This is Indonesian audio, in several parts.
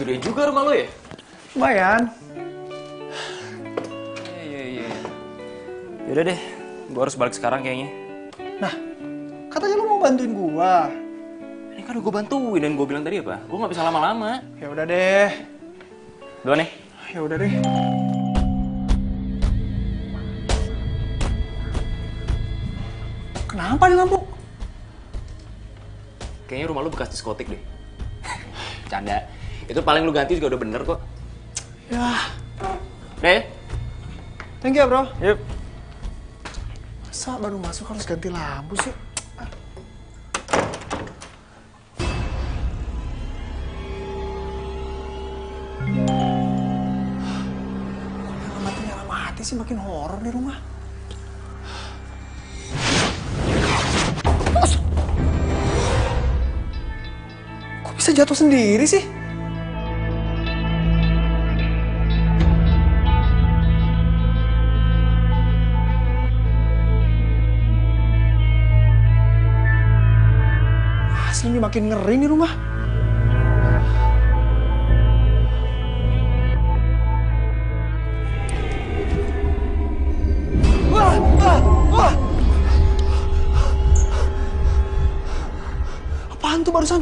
Gede juga rumah lo ya? Lumayan. Iya. Yaudah deh, gue harus balik sekarang kayaknya. Nah, katanya lu mau bantuin gua. Ini kan udah gue bantuin dan gue bilang tadi apa? Gue nggak bisa lama-lama. Ya udah deh. Duluan nih. Ya udah deh. Kenapa nih lampu? Kayaknya rumah lu bekas diskotik deh. Canda. Itu paling lu ganti juga udah bener kok. Ya, Deh. thank you ya bro. Yuk. Masa baru masuk harus ganti lampu sih? Kok nyala mati sih, makin horor nih rumah. Kok bisa jatuh sendiri sih? Asli ini makin ngeri nih rumah. Wah! Apaan tuh barusan?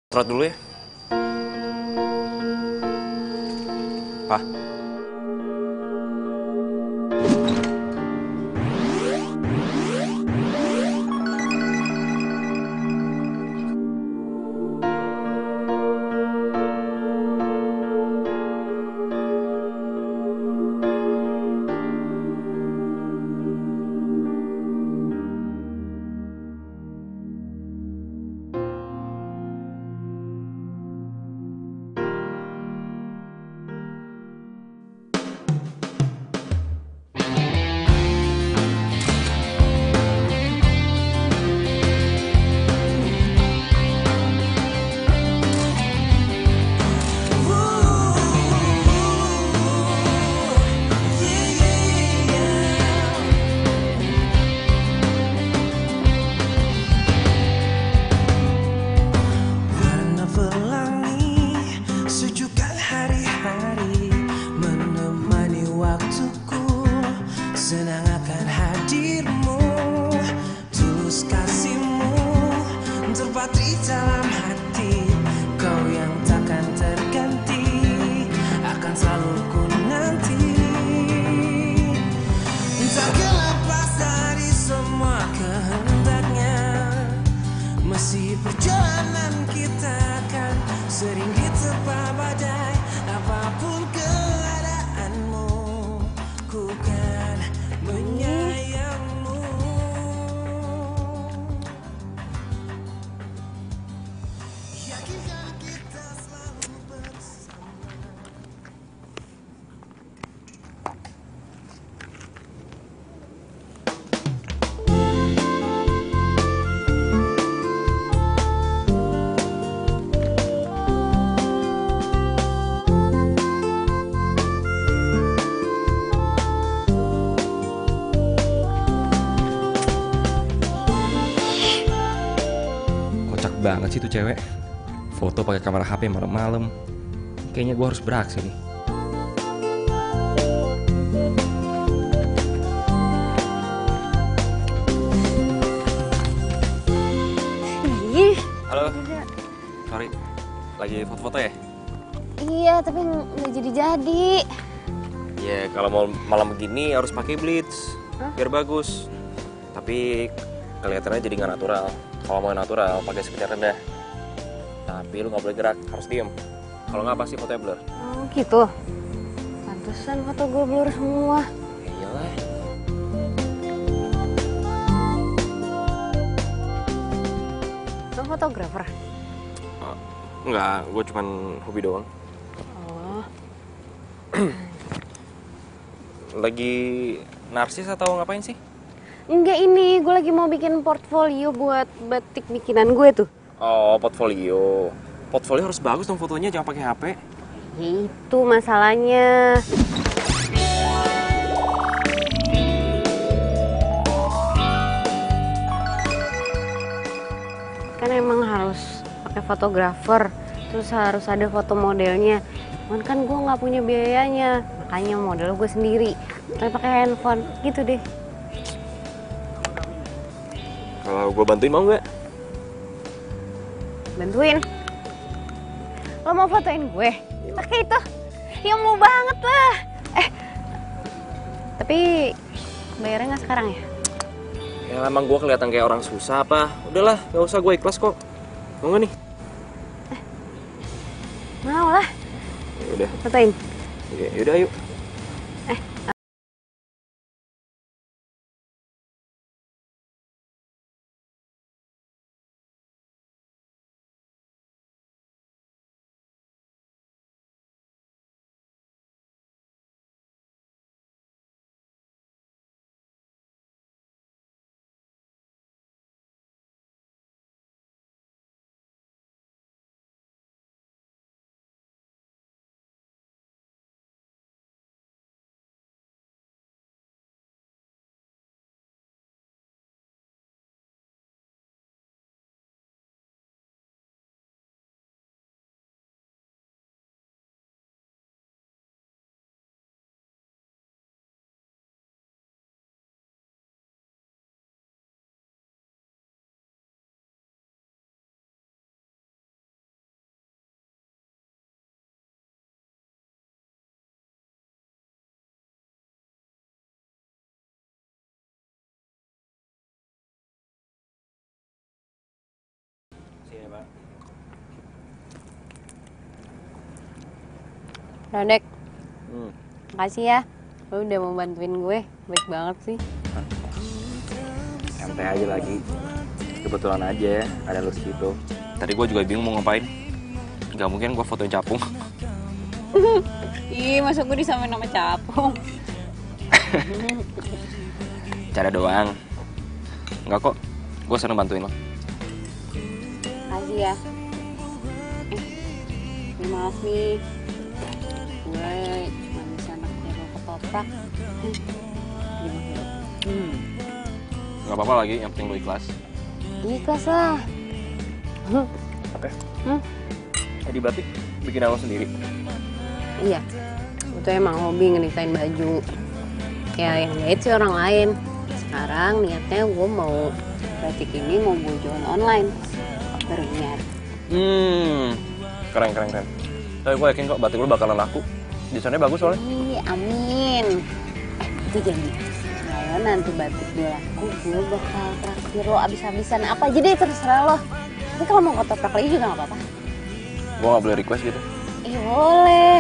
Trot dulu ya. Pak. sih tuh cewek. Foto pakai kamera HP malam-malam. Kayaknya gue harus beraksi nih. Halo. Sorry, lagi foto-foto ya? Iya, tapi nggak jadi-jadi. Ya, kalau mau malam begini harus pakai bleach, biar bagus. Tapi kelihatannya jadi nggak natural. Kalau mau natural, pakai skincare rendah. Tapi lu nggak boleh gerak, harus diem. Kalau nggak pasti fotonya blur. Oh gitu. Pantesan foto gue blur semua. Ya iyalah. Lo fotografer? Enggak, gue cuman hobi doang. Oh. Lagi narsis atau ngapain sih? Enggak, ini gue lagi mau bikin portfolio buat batik bikinan gue tuh. Oh, portfolio. Portfolio harus bagus dong fotonya, jangan pakai HP. Ya itu masalahnya. Kan emang harus pakai fotografer, terus harus ada foto modelnya. Cuman kan gue nggak punya biayanya, makanya model gue sendiri. Tapi pakai handphone, gitu deh. Kalau gue bantuin mau nggak? Bantuin? Lo mau fotoin gue? Pakai itu? Ya mau banget lah. Tapi bayarnya nggak sekarang ya? Ya emang gue kelihatan kayak orang susah apa? Udahlah, gak usah, gue ikhlas kok. Mau nggak nih? Mau lah. Ya udah. Fotoin. Ya udah, yuk. Sini, Pak. Rodek, makasih ya. Lo udah mau bantuin gue, baik banget sih. Santai aja lagi. Kebetulan aja ya, ada lu situ. Tadi gue juga bingung mau ngapain. Gak mungkin gue fotoin capung. Ih, masa gue disamain nama capung? Cara doang. Enggak kok, gue seneng bantuin lo. Makasih ya. Maaf nih. Gue cuma bisa naksir lo ketoprak. Gak apa-apa lagi, yang penting lo ikhlas. Ikhlas lah. Oke. Jadi batik bikin lo sendiri? Iya, itu emang hobi ngeditain baju. Ya yang jahit sih orang lain. Sekarang niatnya gue mau batik ini mau gue jual online. Baru niat. Keren. Tapi gue yakin kok batik lo bakalan laku. Desainnya bagus soalnya. Ih, amin. Itu janji. Kalau nanti batik gue laku, gue bakal traktir lo abis-abisan apa aja deh, terserah lo. Tapi kalau mau ketoprak lagi juga gak apa-apa. Gue gak boleh request gitu. Boleh.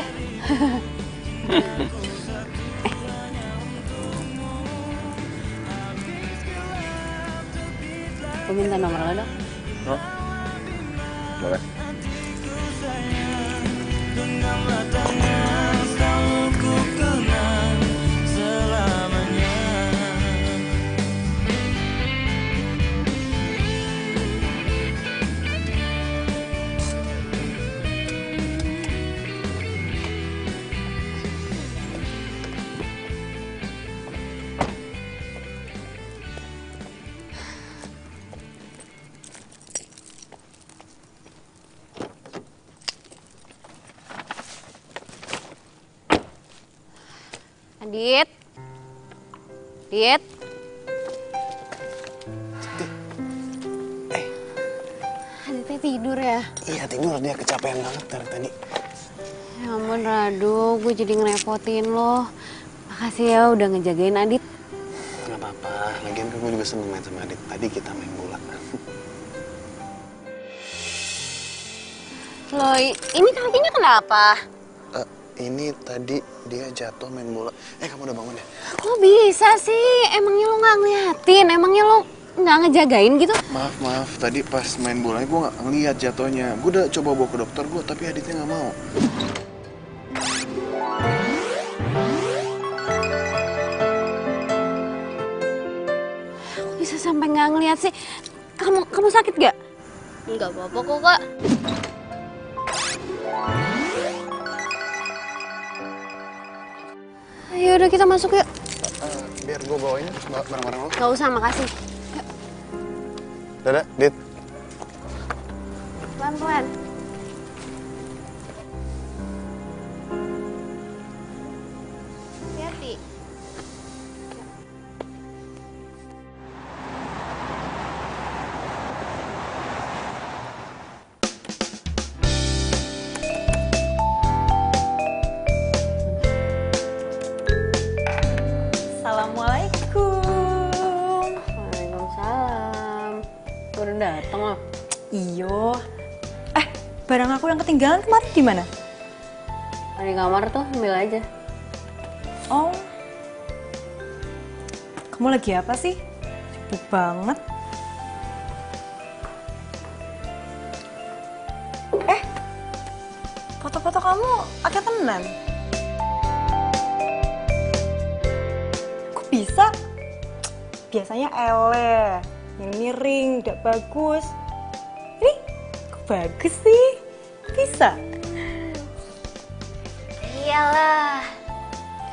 Gue minta nomor lo dong. Hah? Boleh. Adit. Adit. Aditnya tidur ya? Iya tidur, dia kecapean banget dari tadi. Ya ampun Radu, gue jadi ngerepotin lo. Makasih ya udah ngejagain Adit. Gak apa-apa, lagian kan gue juga seneng main sama Adit. Tadi kita main bola. Loh, ini kakinya kenapa? Ini tadi dia jatuh main bola. Kamu udah bangun ya? Kok bisa sih? Emangnya lo nggak ngeliatin? Emangnya lo nggak ngejagain gitu? Maaf. Tadi pas main bolanya gue nggak ngeliat jatuhnya. Gue udah coba bawa ke dokter gue, tapi Aditnya nggak mau. Kok bisa sampai nggak ngeliat sih? Kamu sakit gak? Nggak apa-apa kok kak. Ayo udah kita masuk yuk. Biar gue bawain barang-barang lo. Gak usah, makasih. Dadah, Dit. Pelan-pelan. Hati-hati. Assalamualaikum. Waalaikumsalam. Udah dateng loh. Iyo. Barang aku yang ketinggalan kemarin di mana? Di kamar tuh, ambil aja. Oh. Kamu lagi apa sih? Sibuk banget. Foto-foto kamu akeh tenan. Kok bisa? Biasanya ele, yang miring, tidak bagus. Ini kok bagus sih? Bisa? Iyalah.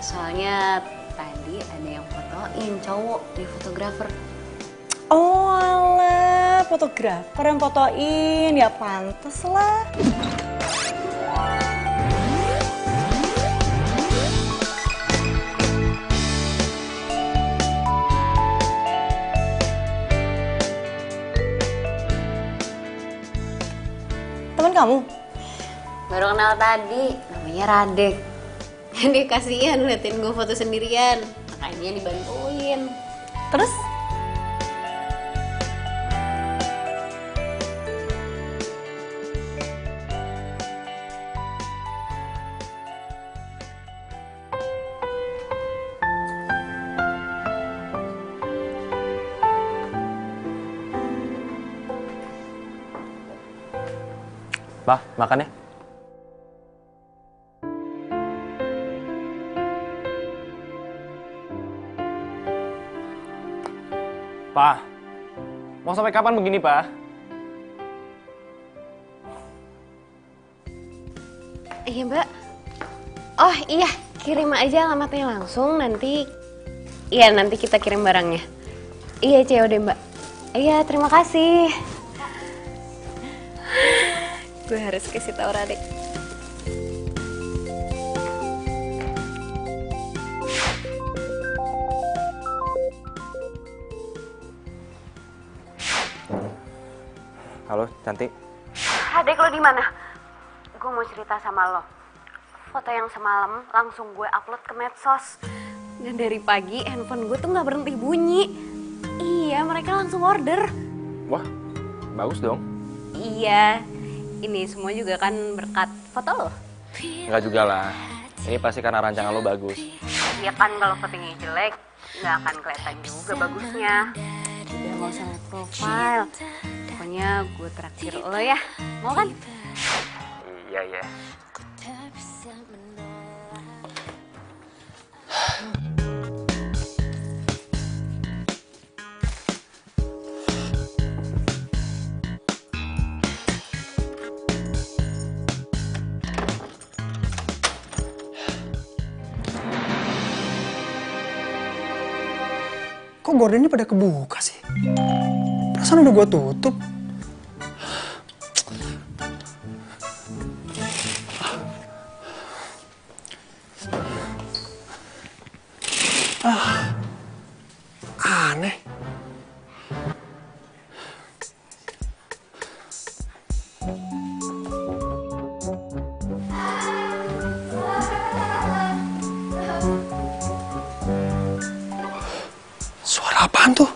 Soalnya tadi ada yang fotoin cowok di fotografer. Oh alah, fotografer yang fotoin, ya pantes lah. Temen kamu? Baru kenal tadi, namanya Radek. Dia kasihan liatin gue foto sendirian, makanya dibantuin. Terus? Pak, makan ya. Pak, mau sampai kapan begini, Pak? Iya mbak. Oh iya, kirim aja alamatnya langsung, nanti kita kirim barangnya. Iya COD mbak. Iya terima kasih. Gue harus kasih tau Radek. Halo, cantik. Radek lo di mana? Gue mau cerita sama lo. Foto yang semalam langsung gue upload ke medsos. Dan dari pagi handphone gue tuh nggak berhenti bunyi. Iya, mereka langsung order. Wah, bagus dong. Iya, ini semua juga kan berkat foto lo. Enggak juga lah. Ini pasti karena rancangan lo bagus. Iya kan kalau fotonya jelek, nggak akan kelihatan juga bagusnya. Udah nggak usah liat profile. Pokoknya gue traktir lo ya, mau kan? Iya, iya. Kok gordennya pada kebuka sih? Perasaan udah gue tutup. Aneh. Suara apaan tuh?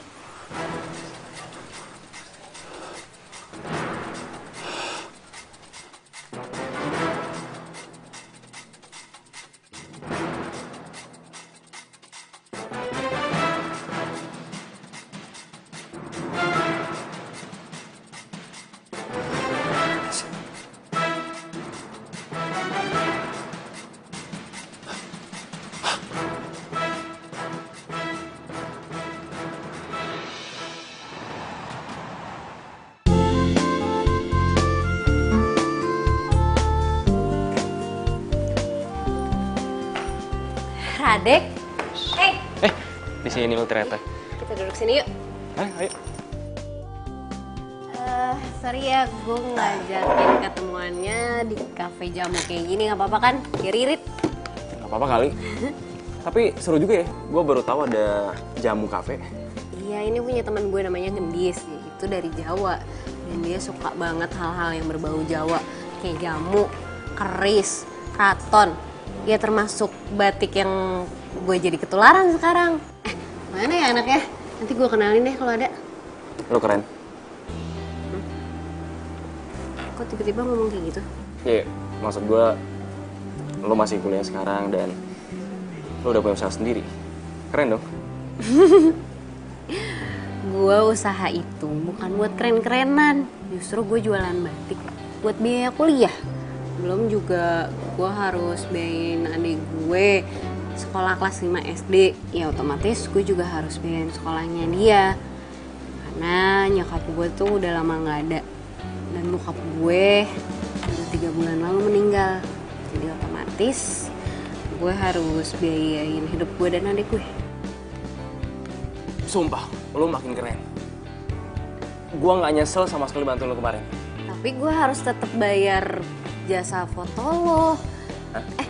Radek, Di sini lo ternyata. kita duduk sini yuk. Ayo. Sorry ya, gue ngajakin ketemuannya di kafe jamu kayak gini, nggak apa-apa kan? Biar irit. Gak apa-apa kali. Tapi seru juga ya, gue baru tahu ada jamu kafe. Iya, ini punya teman gue namanya Gendis, itu dari Jawa. Dan dia suka banget hal-hal yang berbau Jawa, kayak jamu, keris, kraton. Ya termasuk batik yang gue jadi ketularan sekarang. Mana ya anaknya? Nanti gue kenalin deh kalau ada. Lo keren. Kok tiba-tiba ngomong kayak gitu? Iya, maksud gue lo masih kuliah sekarang dan lo udah punya usaha sendiri. Keren dong. Gue usaha itu bukan buat keren-kerenan. Justru gue jualan batik buat biaya kuliah. Belum juga gue harus biayain adik gue sekolah kelas 5 SD. Ya otomatis gue juga harus biayain sekolahnya dia. Karena nyokap gue tuh udah lama gak ada. Dan bokap gue udah 3 bulan lalu meninggal. Jadi otomatis gue harus biayain hidup gue dan adik gue. Sumpah, lo makin keren. Gue gak nyesel sama sekali bantu lo kemarin. Tapi gue harus tetap bayar jasa foto lo.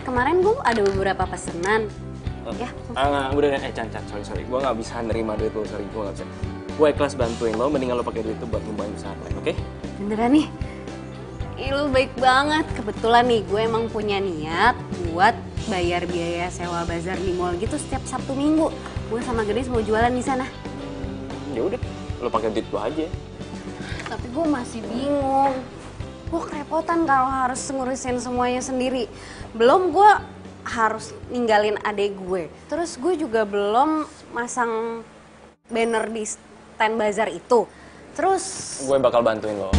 Kemarin gue ada beberapa pesanan. Ya, Udah, Chan, sorry. Gue gak bisa nerima duit lo, sorry. Gue gak bisa. Gue ikhlas bantuin lo, mendingan lo pakai duit itu buat ngembangin usaha lain, oke? beneran nih. Ih, lu baik banget. Kebetulan nih gue emang punya niat buat bayar biaya sewa bazar di mall gitu setiap Sabtu Minggu. Gue sama Gedis mau jualan di sana. Ya udah, lo pakai duit gue aja. Tapi gue masih bingung. Gue kerepotan kalau harus ngurusin semuanya sendiri. Belum gue harus ninggalin adek gue. Terus gue juga belum masang banner di stand bazar itu. Terus Gue bakal bantuin lo.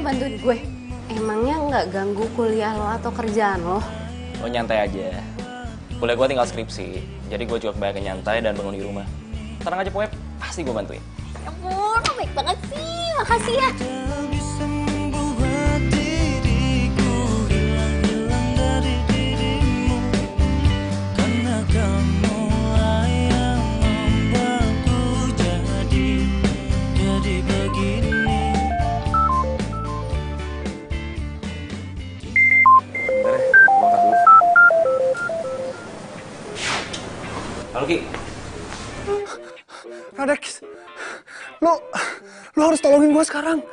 lu bantuin gue. Emangnya nggak ganggu kuliah lo atau kerjaan lo? Lo nyantai aja. Kuliah gue tinggal skripsi, jadi gue juga kebanyakan nyantai dan bangun di rumah. Tenang aja pokoknya, pasti gue bantuin. Ya ampun, lo baik banget sih. Makasih ya. Halo Ki. Radek, lo harus tolongin gue sekarang.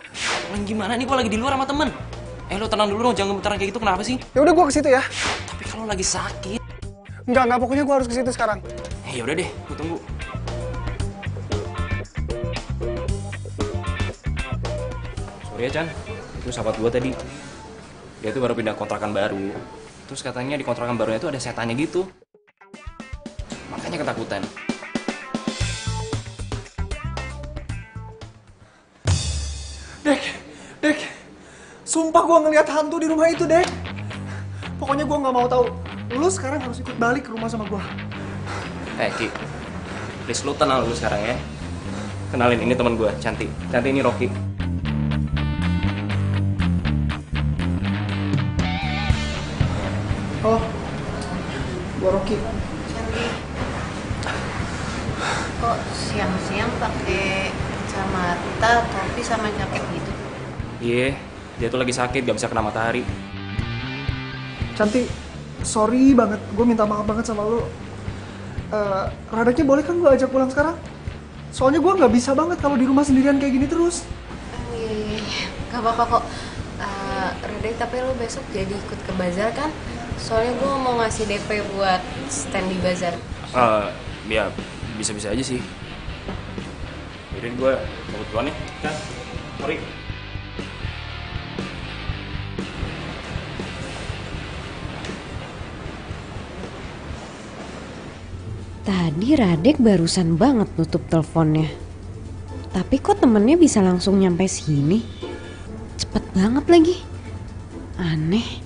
Tolong gimana nih, gue lagi di luar sama temen. Lo tenang dulu dong, jangan gemetaran kayak gitu, kenapa sih? Ya udah gue ke situ ya. Tapi kalau lagi sakit. Enggak, pokoknya gue harus ke situ sekarang. Ya udah deh, gue tunggu. Sorry ya Chan, itu sahabat gue tadi. Dia tuh baru pindah kontrakan baru. Terus katanya di kontrakan barunya tuh ada setannya gitu. Makanya ketakutan. Dek, sumpah gue ngeliat hantu di rumah itu, Dek. Pokoknya gue nggak mau tahu. Lu sekarang harus ikut balik ke rumah sama gue. Ki, please lu tenang dulu sekarang ya. Kenalin, ini teman gue, Cantik. Cantik ini Rocky. Oh, gue Rocky. Kok siang-siang pakai kacamata, topi sama jaket gitu? Iya, dia tuh lagi sakit, gak bisa kena matahari. Cantik, sorry banget. Gue minta maaf banget sama lo. Radeknya boleh kan gue ajak pulang sekarang? Soalnya gue nggak bisa banget kalau di rumah sendirian kayak gini terus. Gak apa-apa kok. Radek, tapi lo besok jadi ikut ke bazar kan? Soalnya gue mau ngasih DP buat stand di bazar. Ya bisa-bisa aja sih. Yaudah gue cabut duluan nih. Kan? Sorry. Tadi Radek barusan banget nutup teleponnya. Tapi kok temennya bisa langsung nyampe sini? Cepet banget lagi. Aneh.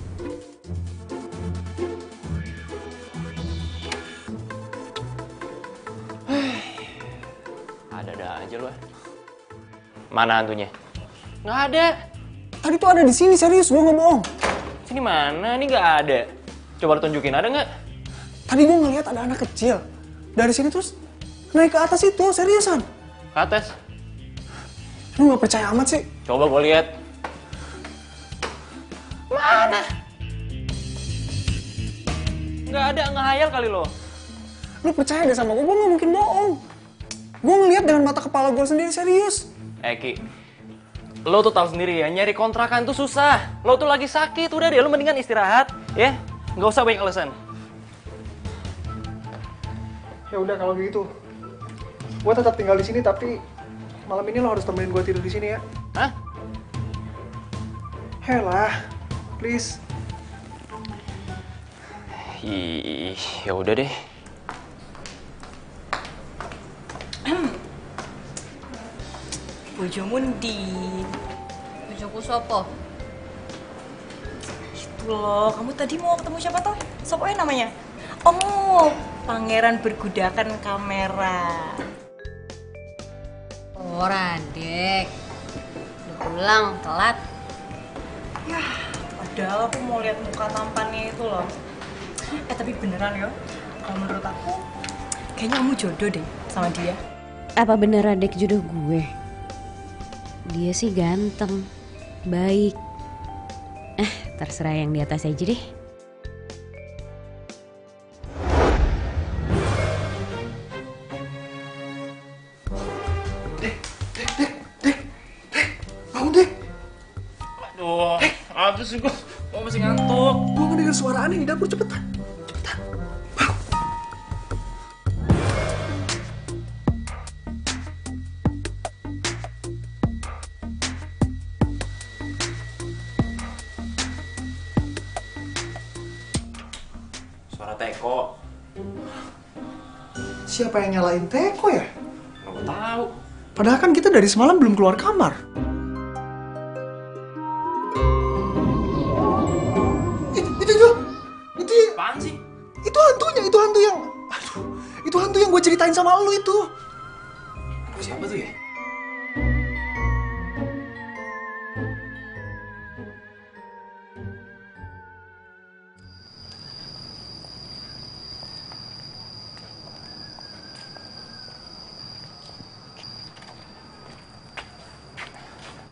Ada aja lu. Mana hantunya? Nggak ada. Tadi tuh ada di sini, serius, gue nggak bohong. Sini mana? Ini nggak ada. Coba lu tunjukin, ada nggak? Tadi gue ngeliat ada anak kecil. Dari sini terus naik ke atas itu, seriusan. Ke atas. Lu nggak percaya amat sih? Coba gue lihat. Mana? Nggak ada, ngehayal kali lo. Lu percaya deh sama gue nggak mungkin bohong. Gue ngeliat dengan mata kepala gue sendiri, serius. Ki, lo tuh tahu sendiri ya, nyari kontrakan tuh susah. Lo tuh lagi sakit, udah deh, lo mendingan istirahat, ya. Nggak usah banyak alasan. Ya udah kalau gitu, gue tetap tinggal di sini tapi malam ini lo harus temenin gue tidur di sini ya. Hah? Helah, please. Ih, ya udah deh. Bojomu ndi? Bojoku sopo? Itu loh, kamu tadi mau ketemu siapa toh? Sopo namanya? Oh, pangeran bergudakan kamera. Oh, Radek. Udah pulang, telat. Ya, padahal aku mau lihat muka tampannya itu loh. Tapi beneran ya, kalau menurut aku, kayaknya kamu jodoh deh sama dia. Apa bener Radek jodoh gue? Dia sih ganteng, baik. Terserah yang di atas aja deh. Bangun deh. Aduh, apa sih gue masih ngantuk. Gue ngedengar suara aneh di dapur, cepetan. Suara Teko. Siapa yang nyalain Teko ya? Nggak tahu. Padahal kan kita dari semalam belum keluar kamar. Itu Apaan sih? itu hantu yang, aduh, itu hantu yang gue ceritain sama lu itu. Siapa tuh ya?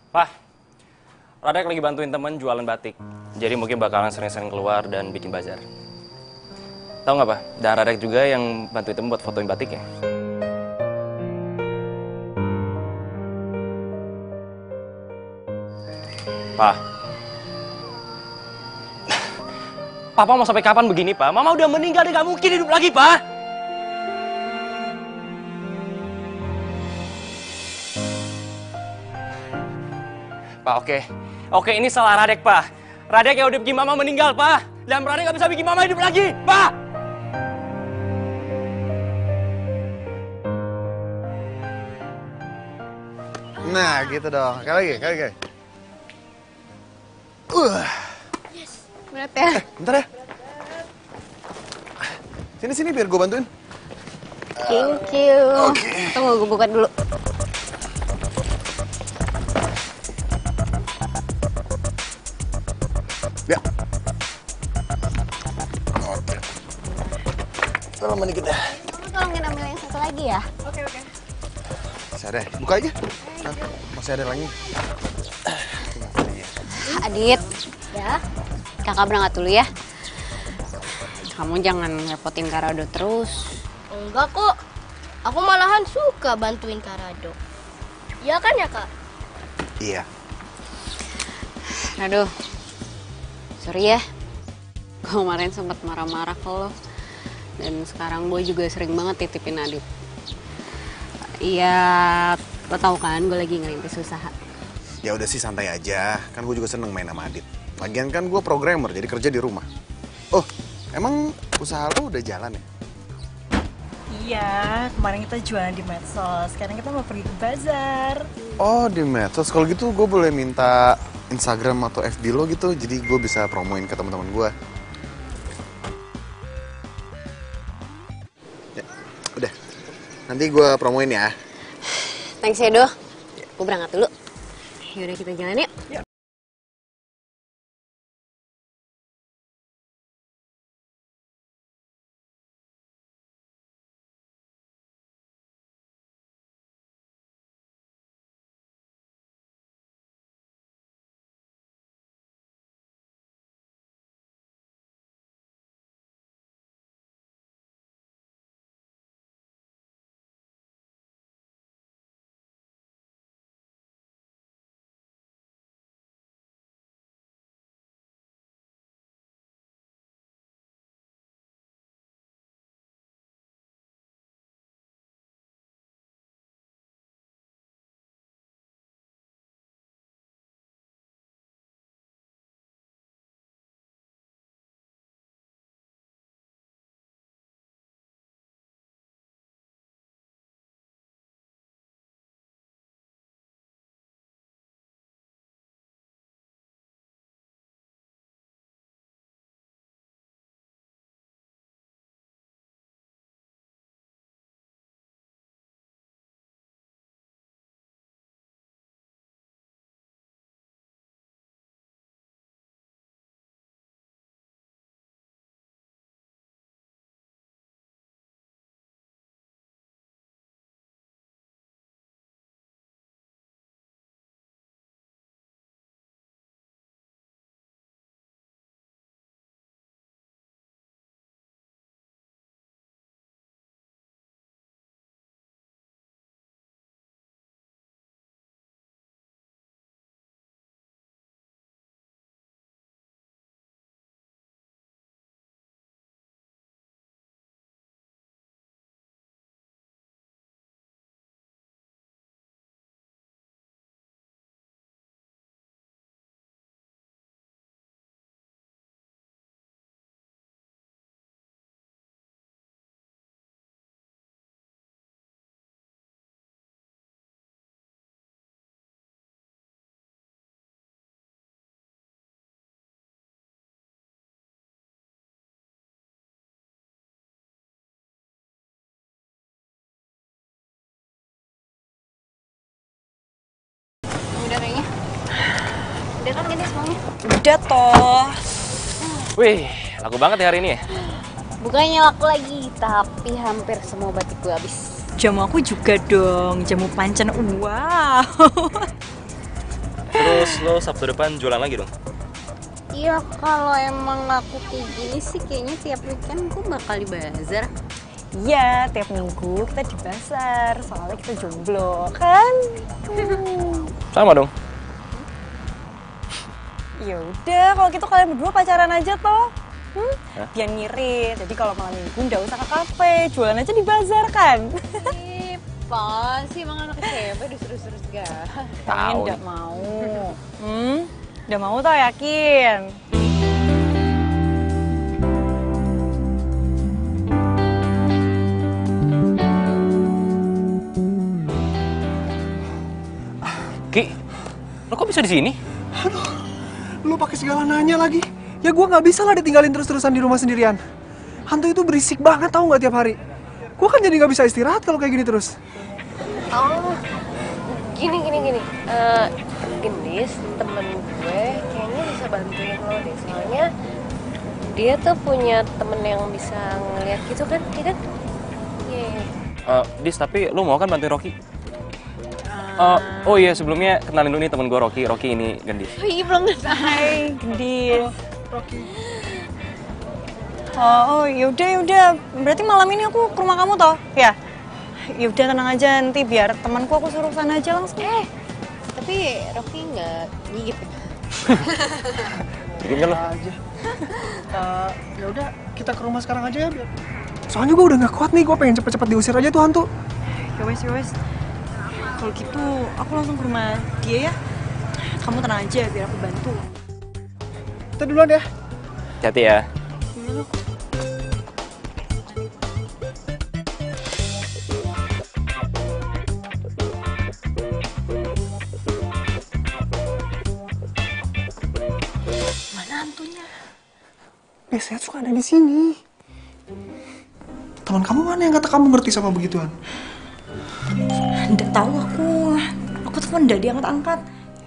Pak, Radek lagi bantuin temen jualan batik. Jadi mungkin bakalan sering-sering keluar dan bikin bazar. Tahu nggak, Pak? Dan Radek juga yang bantuin temen buat fotoin batiknya. Pak. Papa mau sampai kapan begini, Pak? Mama udah meninggal, dia nggak mungkin hidup lagi, Pak. Pak, oke, ini salah Radek, Pak. Radek yang udah bikin Mama meninggal, Pak. Dan Radek nggak bisa bikin Mama hidup lagi, Pak. Nah, gitu dong. Kali lagi. Berat ya? Bentar ya. Sini biar gue bantuin. Thank you. Tunggu, gue buka dulu. Ya. Oke. Lama dikit ya. Kamu tolongin ambil yang satu lagi ya? Oke. Masih ada. Buka aja. Masih ada lagi. Adit, ya. Kakak berangkat dulu ya. kamu jangan ngerepotin Kak Rado terus. Enggak kok. Aku malahan suka bantuin Kak Rado. Iya kan ya, Kak? Iya. Aduh, sorry ya. Gue kemarin sempat marah-marah ke lo. Dan sekarang gue juga sering banget titipin Adit. Iya, lo tau kan gue lagi ngerintis usaha. Ya udah sih santai aja, kan gue juga seneng main sama Adit. Lagian kan gue programmer, jadi kerja di rumah. Oh, emang usaha lo udah jalan ya? Iya, kemarin kita jualan di medsos, sekarang kita mau pergi ke bazar. Oh, di medsos. Kalau gitu gue boleh minta Instagram atau FB lo gitu, jadi gue bisa promoin ke teman-teman gue. Ya, udah. Nanti gue promoin ya. Thanks ya, Do. Gue berangkat dulu. Yaudah kita jalan yuk. Udah kayaknya. Udah kan gini semuanya? Udah toh. Wih, laku banget ya hari ini ya? Bukannya laku lagi, tapi hampir semua batik gue habis. Jamu aku juga dong, jamu pancen. Wow. Terus lo Sabtu depan jualan lagi dong? Iya, kalau emang aku kayak gini sih kayaknya tiap weekend gue bakal di bazar. Iya, tiap minggu kita di pasar, soalnya kita jomblo, kan? Sama dong. Ya udah, kalau gitu kalian berdua pacaran aja toh. Biar ngirit. Jadi kalau malam minggu nggak usah ke kafe, jualan aja di bazar kan? Ih, apa sih emang anak SMP disuruh-suruh segala. Kalian nggak mau. Nggak mau toh, yakin? Ki, lo kok bisa di sini? Lu pakai segala nanya lagi. Ya gue nggak bisa lah ditinggalin terus-terusan di rumah sendirian. Hantu itu berisik banget tau nggak tiap hari. Gue kan jadi nggak bisa istirahat kalau kayak gini terus. Oh, gini. Gendis, temen gue kayaknya bisa bantuin lo deh. Soalnya dia tuh punya temen yang bisa ngeliat gitu kan, iya kan? Iya. Dis, tapi lo mau kan bantuin Rocky? Oh iya, sebelumnya kenalin dulu nih temen gue Rocky. Rocky ini Gendis. Oh iya, belum selesai. Hai, Gendis. Rocky. Oh, yaudah, yaudah. Berarti malam ini aku ke rumah kamu toh? Ya. Yaudah, tenang aja, nanti biar temanku aku suruh sana aja langsung. Tapi Rocky nggak gigit ya? Bikin kan lo? Aja. Ya udah, kita ke rumah sekarang aja ya biar. Soalnya gue udah nggak kuat nih, gue pengen cepet-cepet diusir aja tuh hantu. Ya wes, ya wes. Kalau gitu, aku langsung ke rumah dia ya. Kamu tenang aja, biar aku bantu. Kita duluan ya. Hati ya. Mana hantunya? Biasanya suka ada di sini. Teman kamu mana yang kata kamu ngerti sama begituan? Nggak tahu aku. Aku telepon nggak diangkat-angkat.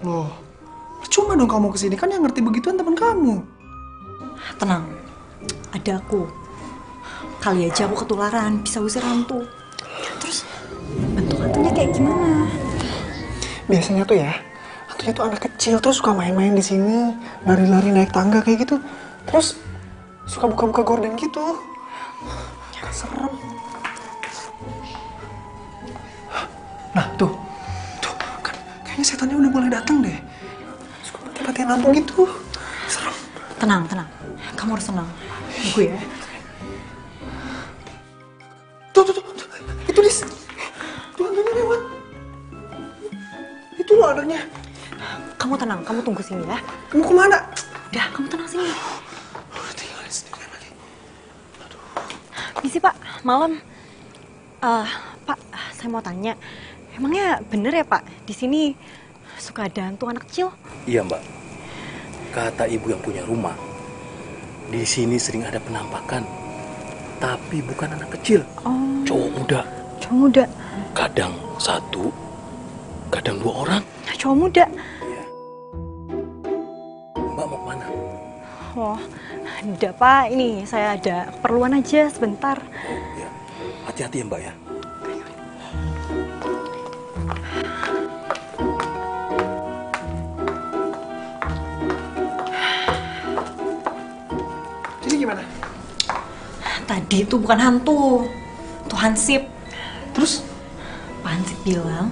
Loh, cuma dong kamu kesini, kan yang ngerti begituan teman kamu. Tenang, ada aku. Kali aja aku ketularan, bisa usir hantu. Terus, bentuk hantunya kayak gimana? Biasanya tuh ya, hantunya tuh anak kecil, terus suka main-main di sini, lari-lari naik tangga kayak gitu. Terus suka buka-buka gorden gitu. Serem. Nah, tuh kan kayaknya setannya udah mulai datang deh. Suka mati-matian lampu gitu. Serem. Tenang, tenang. Kamu harus tenang. Tunggu ya. Tuh. Itu Dis. Tuh hantunya lewat. Itu loh anaknya. Kamu tenang, kamu tunggu sini ya. Kamu kemana? Udah, kamu tenang sini. Udah tinggalin sendirian lagi. Misi Pak, malam. Pak, saya mau tanya. Emangnya bener ya Pak, di sini suka ada hantu anak kecil? Iya Mbak, kata ibu yang punya rumah, di sini sering ada penampakan, tapi bukan anak kecil, cowok muda. Cowok muda? Kadang satu, kadang 2 orang. Cowok muda? Mbak mau kemana? Oh, enggak Pak, ini saya ada keperluan aja sebentar. Oh ya, hati-hati ya Mbak ya. Jadi gimana? Tadi itu bukan hantu, itu hansip. Terus? Pak Hansip bilang,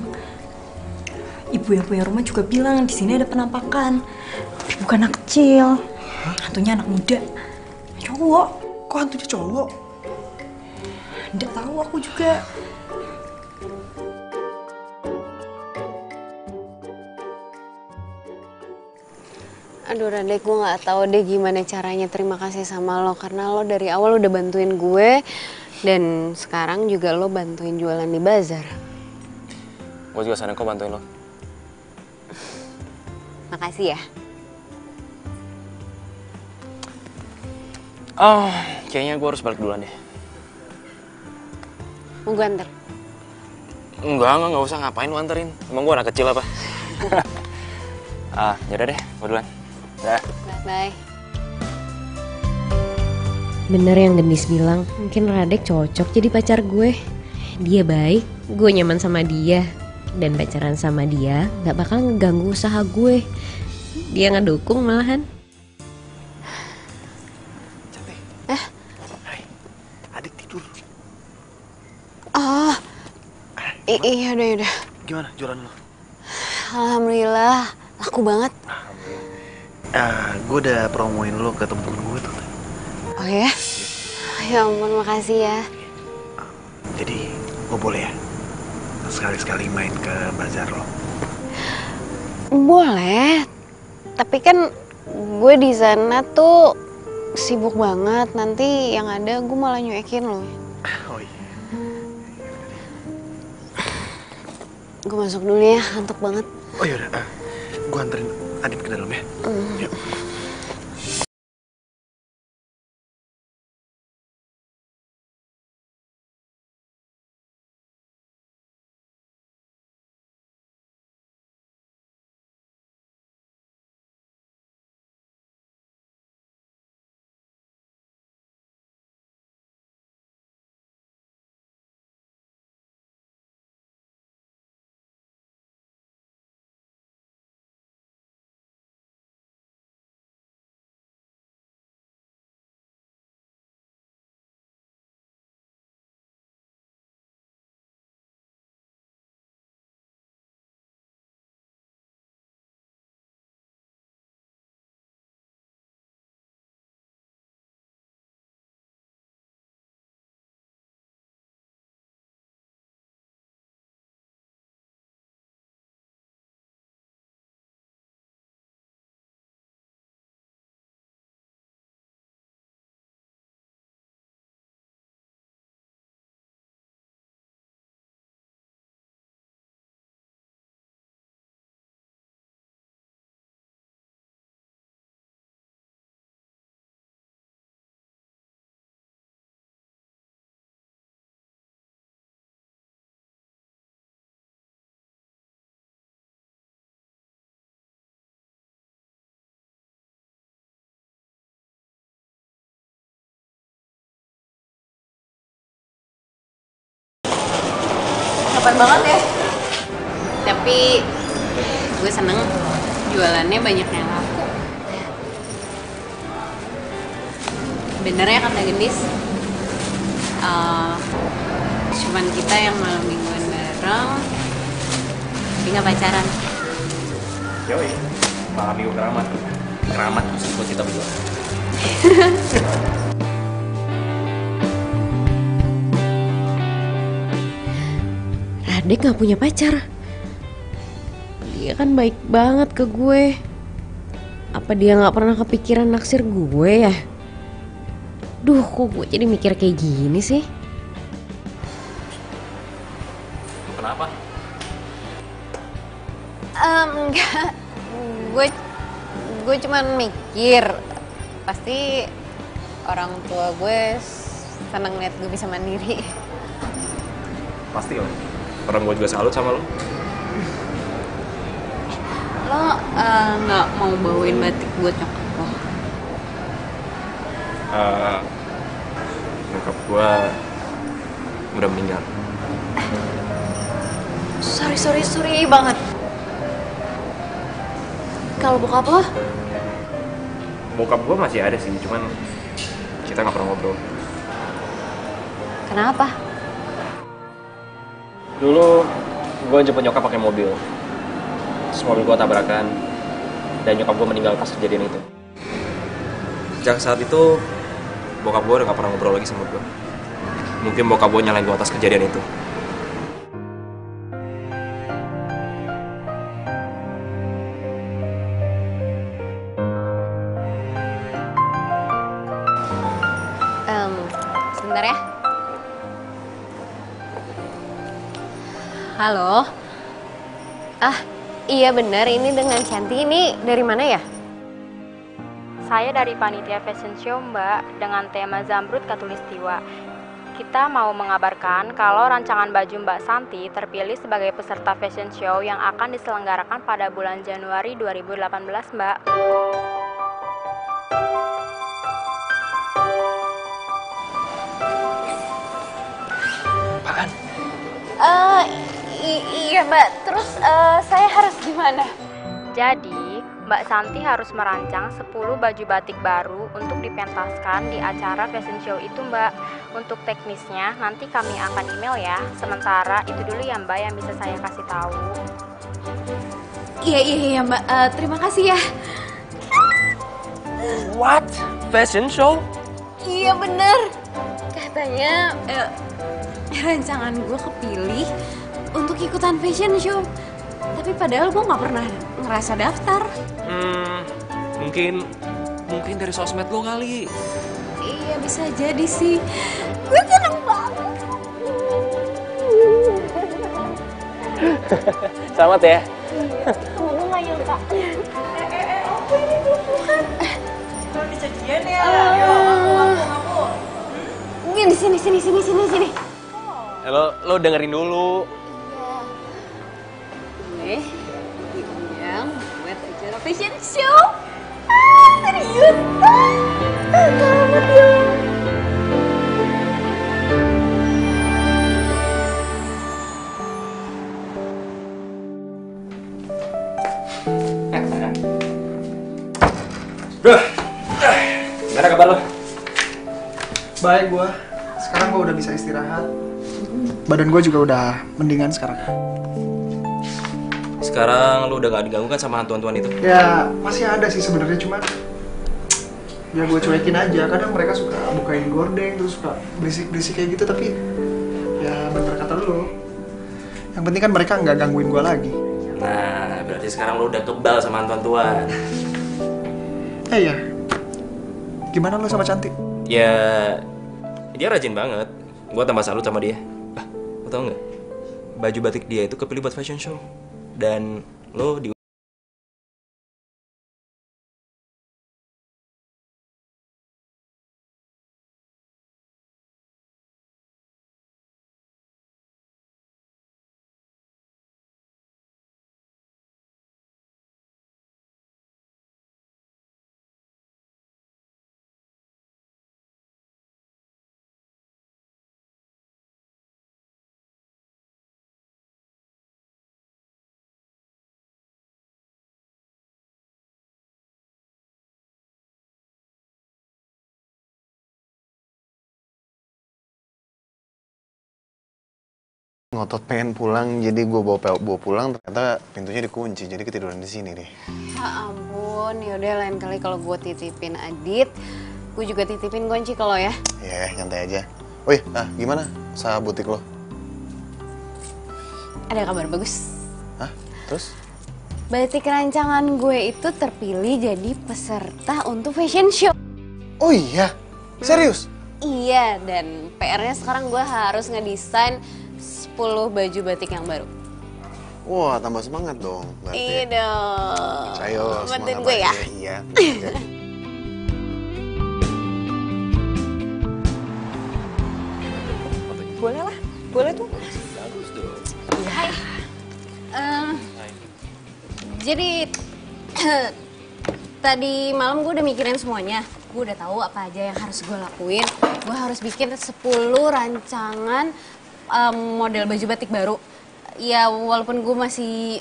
ibu yang punya rumah juga bilang di sini ada penampakan. Tapi bukan anak kecil, hantunya anak muda, cowok. Kok hantunya cowok? Nggak tahu aku juga. Aduh Radek, gue nggak tahu deh gimana caranya terima kasih sama lo karena lo dari awal udah bantuin gue dan sekarang juga lo bantuin jualan di bazar. Gue juga seneng kok bantuin lo. Makasih ya. Oh, kayaknya gue harus balik duluan deh. Mau gue anter? Enggak usah, ngapain lu anterin? Emang gue anak kecil apa? Yaudah deh, gue duluan. Dah. Bye. Bener yang Gendis bilang, mungkin Radek cocok jadi pacar gue. Dia baik, gue nyaman sama dia. Dan pacaran sama dia gak bakal ngeganggu usaha gue. Dia ngedukung malahan. Cantik. Hai, adik tidur. Oh, iya udah. Gimana jualan lo? Alhamdulillah, laku banget. Gue udah promoin lo ke temen-temen gue tuh. Oh ya? Ya ampun, makasih ya. Jadi gue boleh ya sekali-sekali main ke bazar lo? Boleh, tapi kan gue di sana tuh sibuk banget. Nanti yang ada gue malah nyuekin lo. Oh iya. Gue masuk dulu ya, ngantuk banget. Oh yaudah, gue anterin Adit ke dalam ya. Yuk. Kapan banget ya? Tapi gue seneng jualannya banyak yang laku. Bener ya kata Gendis, cuman kita yang malam mingguan bareng, tapi nggak pacaran. Yoi, malam minggu keramat. Keramat khusus buat kita berdua. Radek gak punya pacar. Dia kan baik banget ke gue. Apa dia gak pernah kepikiran naksir gue ya? Duh, kok gue jadi mikir kayak gini sih? Kenapa? Enggak, gue cuman mikir pasti orang tua gue seneng liat gue bisa mandiri. Pasti lah. Orang gue juga salut sama lo. Lo nggak mau bawain batik buat nyokap lo? Nyokap gue udah meninggal. Sorry banget. Kalau bokap lo? Bokap gue masih ada sih, cuman kita nggak pernah ngobrol. Kenapa? Dulu gue jemput nyokap pakai mobil. Terus mobil gue tabrakan dan nyokap gue meninggal pas kejadian itu. Sejak saat itu bokap gue udah gak pernah ngobrol lagi sama gue. Mungkin bokap gue nyalain gue atas kejadian itu. Sebentar ya. Halo. Iya benar, ini dengan Cantik. Ini dari mana ya? Saya dari Panitia Fashion Show, Mbak, dengan tema Zamrud Katulistiwa. Kita mau mengabarkan kalau rancangan baju Mbak Santi terpilih sebagai peserta fashion show yang akan diselenggarakan pada bulan Januari 2018, Mbak. Apaan? Iya Mbak, terus saya harus gimana? Jadi, Mbak Santi harus merancang 10 baju batik baru untuk dipentaskan di acara fashion show itu, Mbak. Untuk teknisnya nanti kami akan email ya. Sementara itu dulu ya Mbak yang bisa saya kasih tahu. Iya Mbak, terima kasih ya. What? Fashion show? Iya bener. Katanya rancangan gue kepilih untuk ikutan fashion show. Tapi padahal gue gak pernah ngerasa daftar. Mungkin dari sosmed lo kali. Iya bisa jadi sih. Gue seneng banget. Selamat ya. Kamu gak nyangka. Apa ini bukan? Belum disajian ya? Ngaku. Gini, sini. Lo dengerin dulu. Gue diundang buat acara fashion show. Serius? Selamat ya. Gimana kabar lo? Baik gue. Sekarang gue udah bisa istirahat. Badan gue juga udah mendingan sekarang. Sekarang lo udah gak diganggu kan sama hantu-hantuan itu? Ya masih ada sih sebenarnya, cuman ya gue cuekin aja. Kadang mereka suka bukain gordeng terus suka berisik kayak gitu, tapi ya bener kata lo. Yang penting kan mereka nggak gangguin gue lagi. Nah, berarti sekarang lo udah kebal sama hantu-hantuan. Iya. Gimana lo sama Cantik? Ya, dia rajin banget. Gue tambah salut sama dia. Lo tau nggak? Baju batik dia itu kepilih buat fashion show. Dan lo di ngotot pengen pulang, jadi gue bawa pulang, ternyata pintunya dikunci, jadi ketiduran di sini deh. Ya ampun, yaudah lain kali kalau gue titipin Adit, gue juga titipin kunci kalau ya. Ya, nyantai aja. Oh iya, gimana usaha butik lo? Ada kabar bagus. Hah? Terus? Batik rancangan gue itu terpilih jadi peserta untuk fashion show. Oh iya? Serius? Iya, dan PR-nya sekarang gue harus ngedesain 10 baju batik yang baru. Wah, tambah semangat dong berarti. Iya dong. Ayo, bantuin semangat gue ya. aja. Iya. Boleh lah, boleh tuh. Bagus dong. Hai. Jadi tadi malam gue udah mikirin semuanya. Gue udah tahu apa aja yang harus gue lakuin. Gue harus bikin 10 rancangan model baju batik baru. Ya walaupun gue masih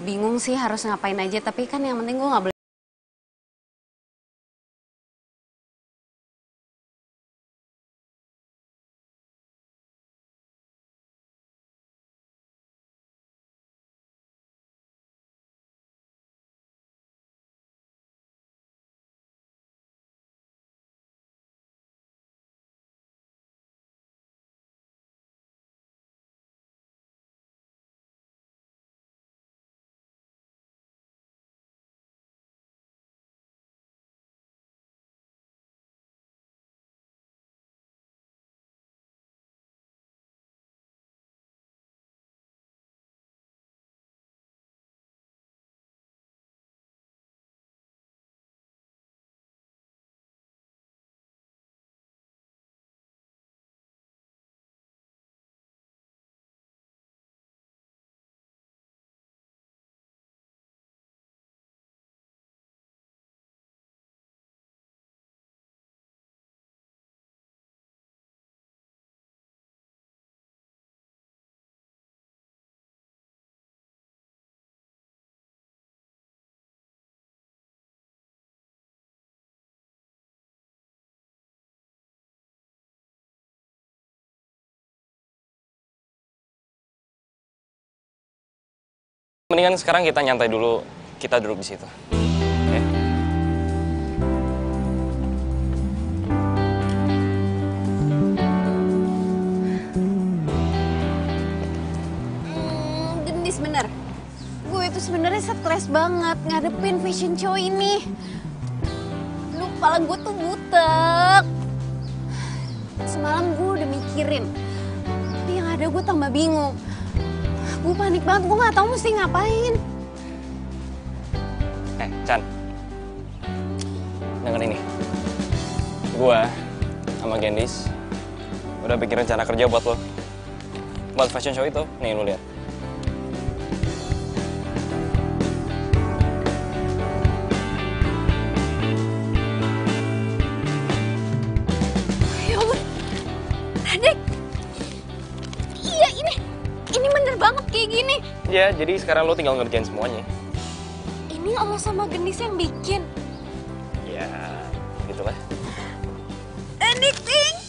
bingung sih harus ngapain aja, tapi kan yang penting gue nggak boleh. Mendingan sekarang kita nyantai dulu, kita duduk di situ. Oke? Gendis bener. Gue itu sebenarnya stres banget ngadepin fashion show ini. Lu kepala gue tuh butek. Semalam gue udah mikirin, tapi yang ada gue tambah bingung. Gue panik banget, gue gak tahu mesti ngapain. Chan. Dengar ini. Gue sama Gendis udah bikin rencana kerja buat lo. Buat fashion show itu. Nih, lo lihat. Ya ampun, Radek. Iya, ini bener banget kayak gini. Ya, jadi sekarang lo tinggal ngerjain semuanya. Ini lo sama Gendis yang bikin. Ya, gitulah. Anything.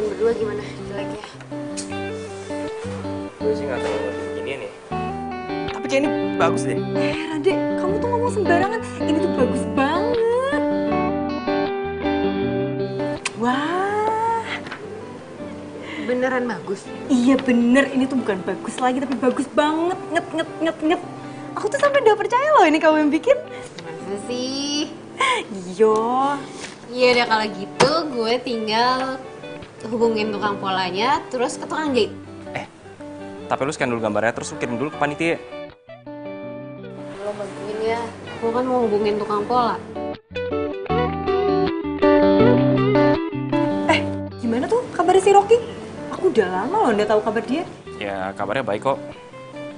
berdua gimana jeleknya? Gue sih nggak terlalu beginian ya. Tapi kayak ini bagus deh. Rade, kamu tuh ngomong sembarangan. Ini tuh bagus banget. Wah. Beneran bagus? Iya bener, ini tuh bukan bagus lagi tapi bagus banget. Nget. Aku tuh sampai udah percaya loh ini kamu yang bikin. Masa sih? Iya. Iya deh kalau gitu gue tinggal hubungin tukang polanya terus ke tukang jahit. Tapi lu scan dulu gambarnya, terus lu kirim dulu ke panitia. Lo bantuin ya, gue kan mau hubungin tukang pola. Gimana tuh kabarnya si Rocky? Aku udah lama loh nggak tahu kabar dia. Ya kabarnya baik kok.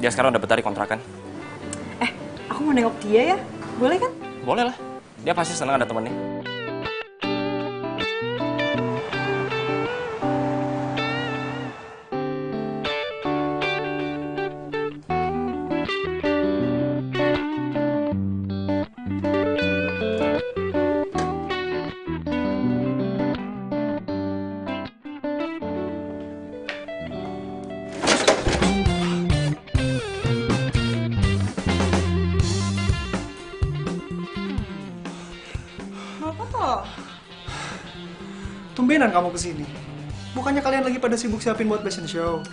Dia sekarang udah betah di kontrakan. Aku mau nengok dia ya, boleh kan? Boleh lah. Dia pasti senang ada temennya. Kenapa toh? Tumbenan kamu kesini. Bukannya kalian lagi pada sibuk siapin buat fashion show?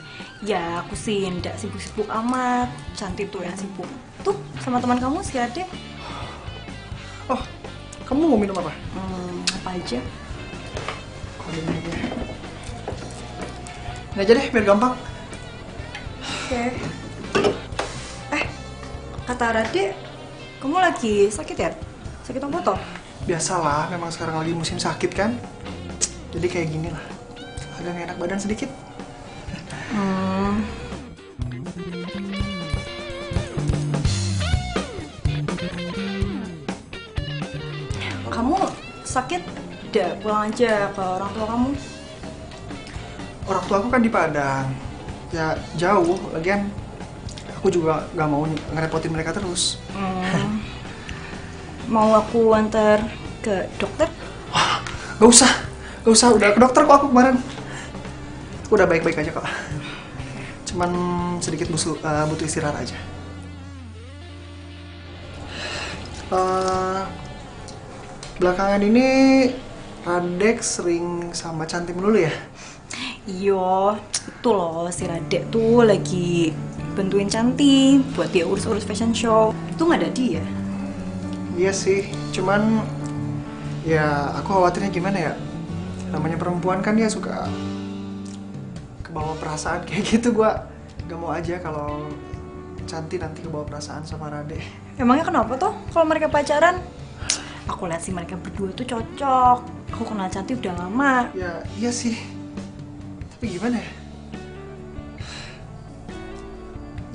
Ya aku sih nggak sibuk-sibuk amat. Cantik tuh yang sibuk. Tuh sama teman kamu si Ade. Oh, kamu mau minum apa? Apa aja? Ini aja. Ini aja deh, biar gampang. Oke. Kata Rade, kamu lagi sakit ya? Sakit apa toh? Biasalah, memang sekarang lagi musim sakit kan. Jadi kayak gini lah. Agak nggak enak badan sedikit. Kamu sakit? Udah pulang aja ke orang tua kamu. Orang tua aku kan di Padang. Ya jauh, lagian aku juga nggak mau ngerepotin mereka terus. Mau aku antar ke dokter? Gak usah, udah ke dokter kok aku kemarin. Aku udah baik-baik aja kok. Cuman sedikit butuh istirahat aja. Belakangan ini Radek sering sama Cantik dulu ya? Iya, itu loh si Radek tuh lagi bantuin Cantik buat dia urus-urus fashion show. Itu nggak ada dia. Iya sih, cuman ya aku khawatirnya gimana ya? Namanya perempuan kan dia suka kebawa perasaan kayak gitu. Gua gak mau aja kalau Cantik nanti kebawa perasaan sama Rade. Emangnya kenapa tuh kalau mereka pacaran? Aku lihat sih mereka berdua tuh cocok. Aku kenal Cantik udah lama. Ya iya sih, tapi gimana ya?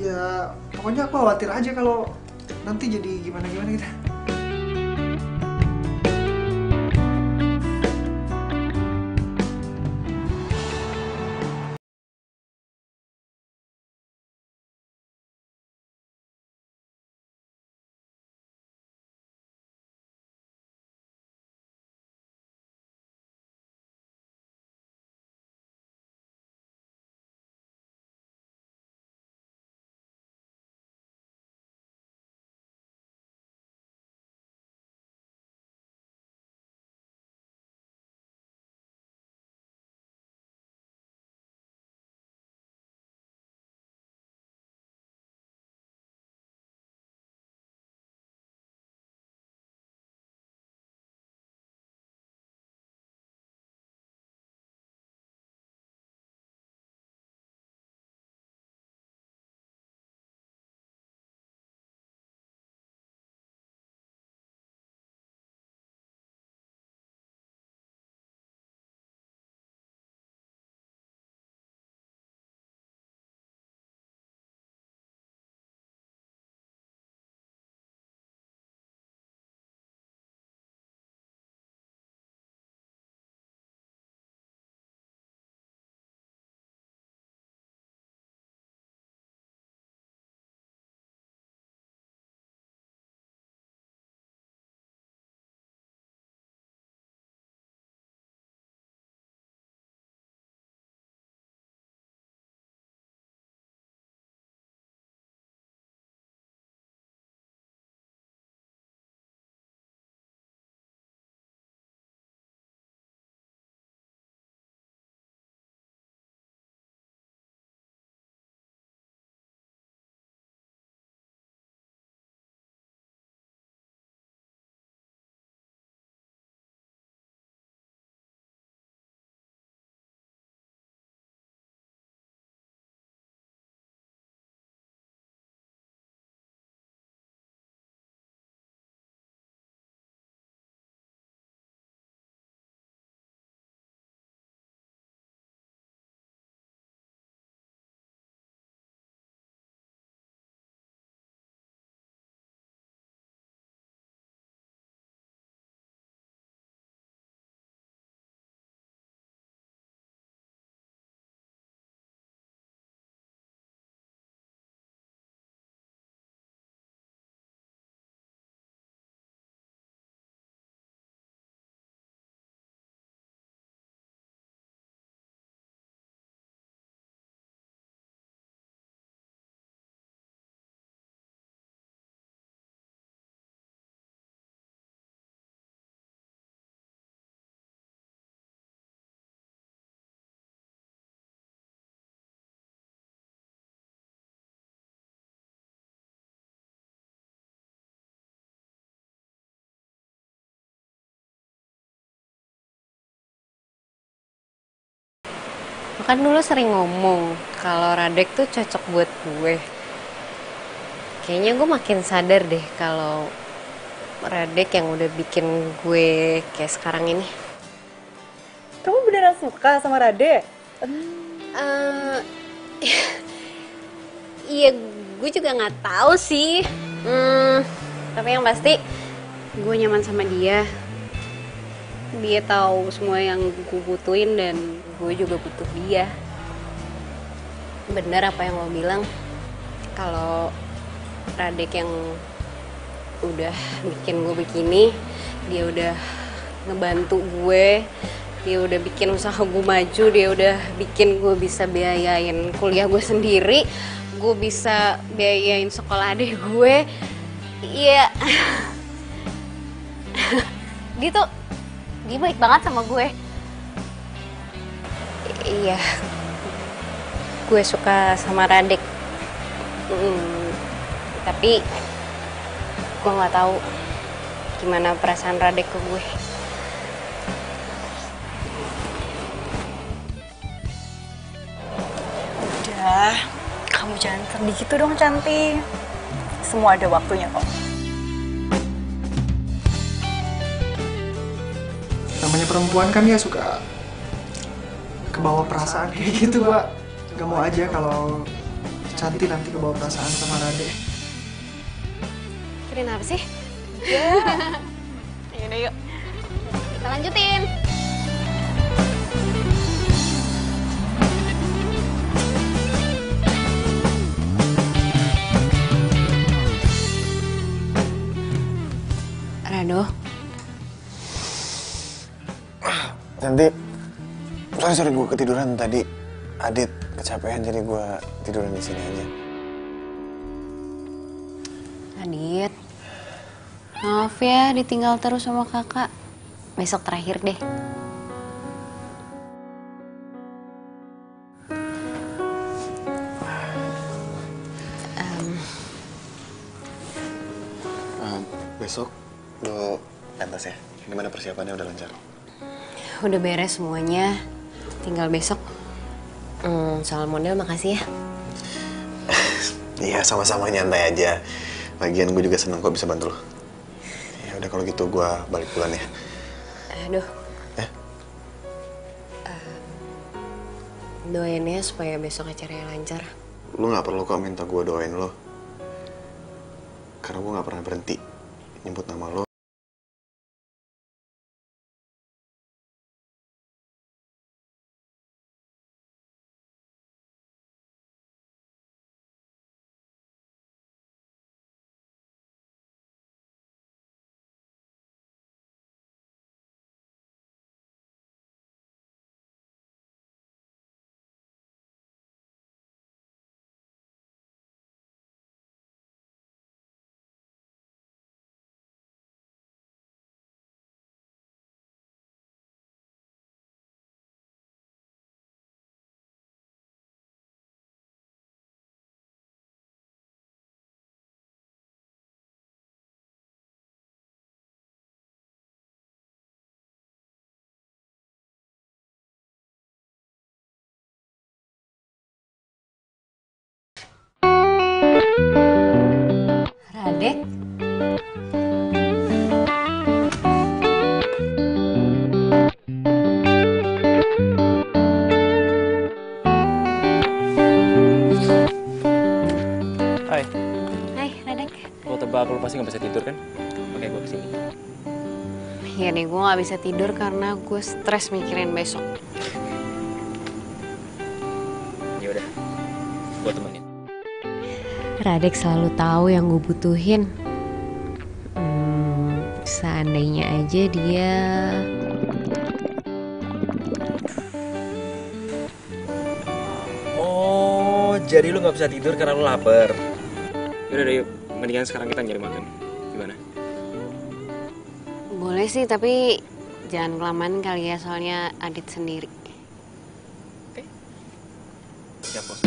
Ya pokoknya aku khawatir aja kalau nanti jadi gimana-gimana gitu. Lo kan dulu sering ngomong kalau Radek tuh cocok buat gue. Kayaknya gue makin sadar deh kalau Radek yang udah bikin gue kayak sekarang ini. Kamu beneran suka sama Radek? Iya, gue juga nggak tahu sih. Tapi yang pasti gue nyaman sama dia. Dia tahu semua yang gue butuhin dan gue juga butuh dia. Bener apa yang lo bilang, kalau Radek yang udah bikin gue begini, dia udah ngebantu gue, dia udah bikin usaha gue maju, dia udah bikin gue bisa biayain kuliah gue sendiri, gue bisa biayain sekolah adik gue. Iya, dia baik banget sama gue. Iya, gue suka sama Radek. Tapi gue nggak tahu gimana perasaan Radek ke gue. Udah, kamu jangan sedih gitu dong, Cantik. Semua ada waktunya kok. Namanya perempuan kan ya suka kebawa perasaan kayak gitu, Mbak. Gak mau aja kalau Cantik nanti kebawa perasaan sama Radek. Kirain apa sih? Yaudah yuk. Kita lanjutin. Rado. Cantik, sorry gue ketiduran tadi. Adit kecapean jadi gue tiduran di sini aja. Adit, maaf ya ditinggal terus sama kakak. Besok terakhir deh. Besok lo pentas ya? Gimana persiapannya, udah lancar? Udah beres semuanya, tinggal besok. Soal model makasih ya. Iya, sama-sama, nyantai aja. Lagian gue juga seneng kok bisa bantu lo. Ya udah kalau gitu gue balik pulang ya. Aduh. Doain ya supaya besok acaranya lancar. Lo nggak perlu kok minta gue doain lo. Karena gue nggak pernah berhenti nyebut nama lo. Radek. Hai. Hai, Radek. Lo tebak lo pasti nggak bisa tidur kan? Oke, gue kesini. Ya nih, gue nggak bisa tidur karena gue stres mikirin besok. Ya udah, gue temenin. Radek selalu tahu yang gue butuhin. Seandainya aja dia... Oh, jadi lu nggak bisa tidur karena lu lapar. Yaudah deh, yuk. Mendingan sekarang kita nyari makan. Gimana? Boleh sih, tapi jangan kelamaan kali ya, soalnya Adit sendiri. Oke. Siap, bos.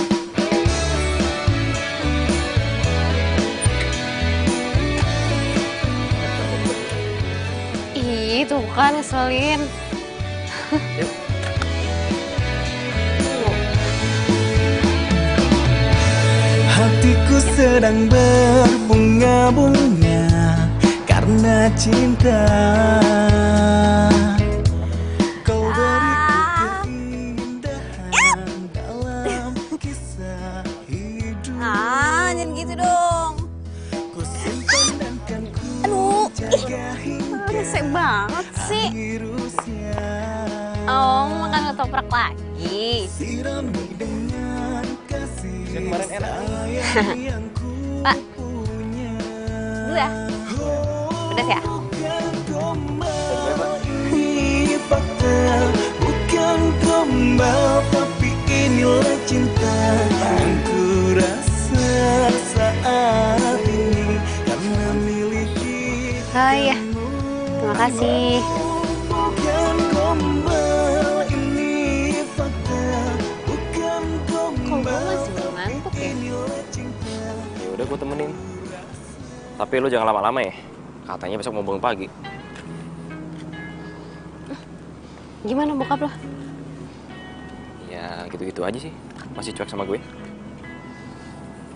Ih, tuh kan ngeselin. Yuk. Hatiku sedang berbunga-bunga karena cinta. Kau beri keindahan dalam kisah hidup. Jangan gitu dong. Ku simpan dan kan ku jaga hingga Rese banget sih. akhir usia. Oh, makan ketoprak lagi. Sirami dengan kasih Kemarin enak. sayang yang ku Pak, punya. dulu ya. Pedas ya? Ini fakta, bukan gombal, tapi inilah cinta yang ku rasa saat ini karena miliki. Oh iya, terima kasih. Bukan gombal, ini fakta, bukan Kok gue gombal. masih belum ngantuk ya? Ya udah gue temenin. Tapi lu jangan lama-lama ya. Katanya besok mau bangun pagi. Gimana bokap lo? Ya gitu-gitu aja sih. Masih cuek sama gue.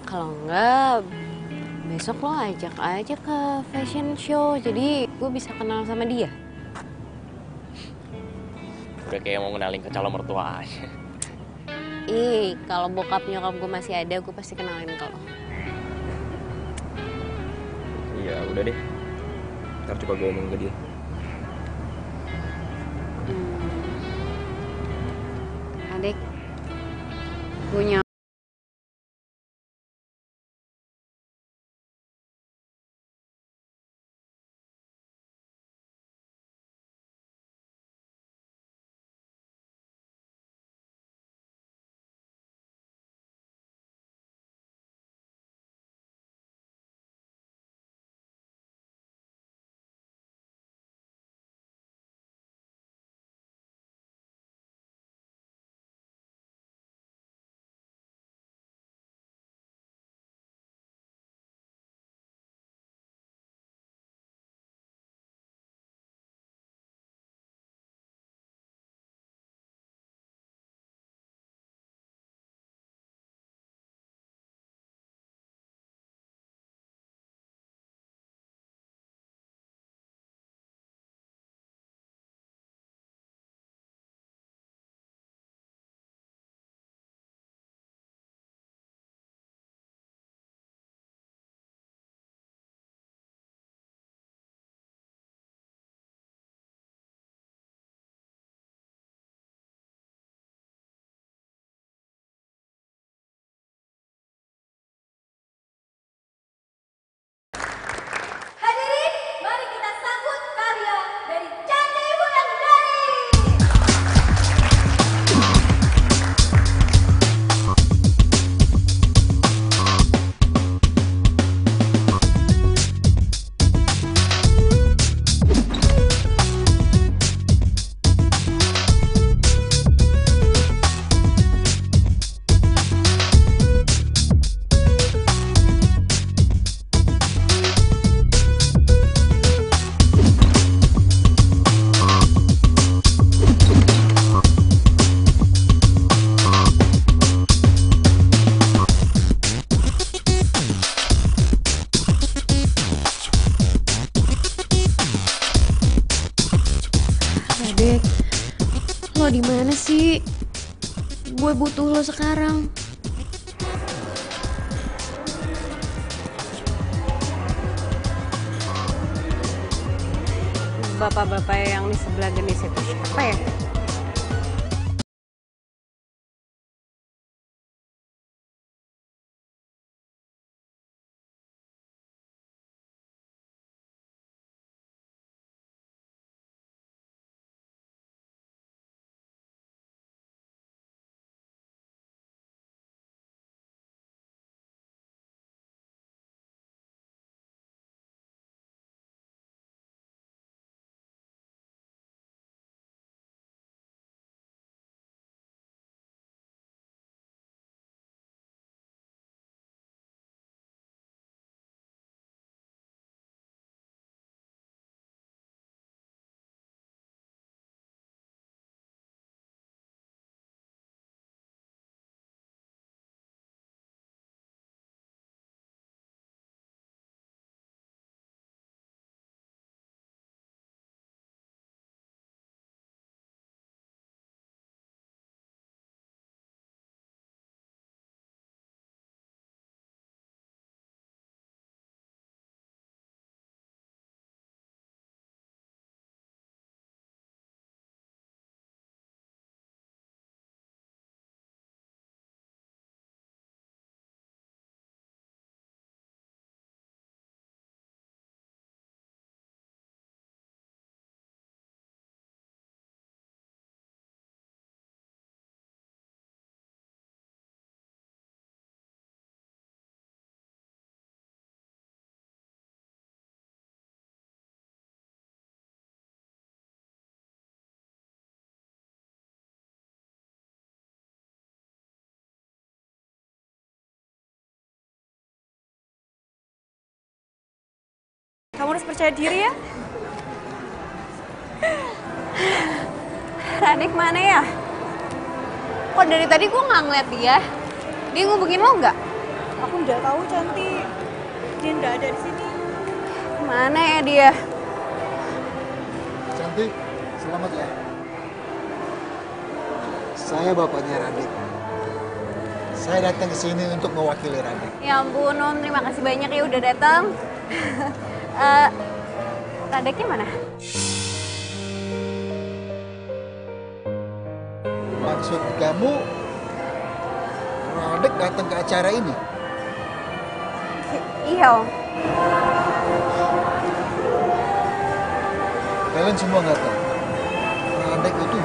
Kalau enggak, besok lo ajak aja ke fashion show. Jadi gue bisa kenal sama dia. Udah kayak mau kenalin ke calon mertua aja. Ih, kalau bokap nyokap gue masih ada, gue pasti kenalin ke lo. Iya udah deh. Ntar coba gue ngomong ke dia. Adek, punya Hadirin, mari kita sambut karya dari Candi Wulandari. Adek, lo di mana sih? Gue butuh lo sekarang. bapak-bapak yang di sebelah genis itu siapa ya? Kamu harus percaya diri ya. Radek mana ya? Kok dari tadi gue nggak ngeliat dia? Dia ngubungin lo nggak? Aku udah tahu Cantik. Dia nggak ada di sini. Mana ya dia? Cantik, selamat ya. Saya bapaknya Radek. Saya datang ke sini untuk mewakili Radek. Ya ampun Om, terima kasih banyak ya udah datang. Radeknya mana? Maksud kamu, Radek datang ke acara ini? Iya Om. Kalian semua nggak tahu. Radek itu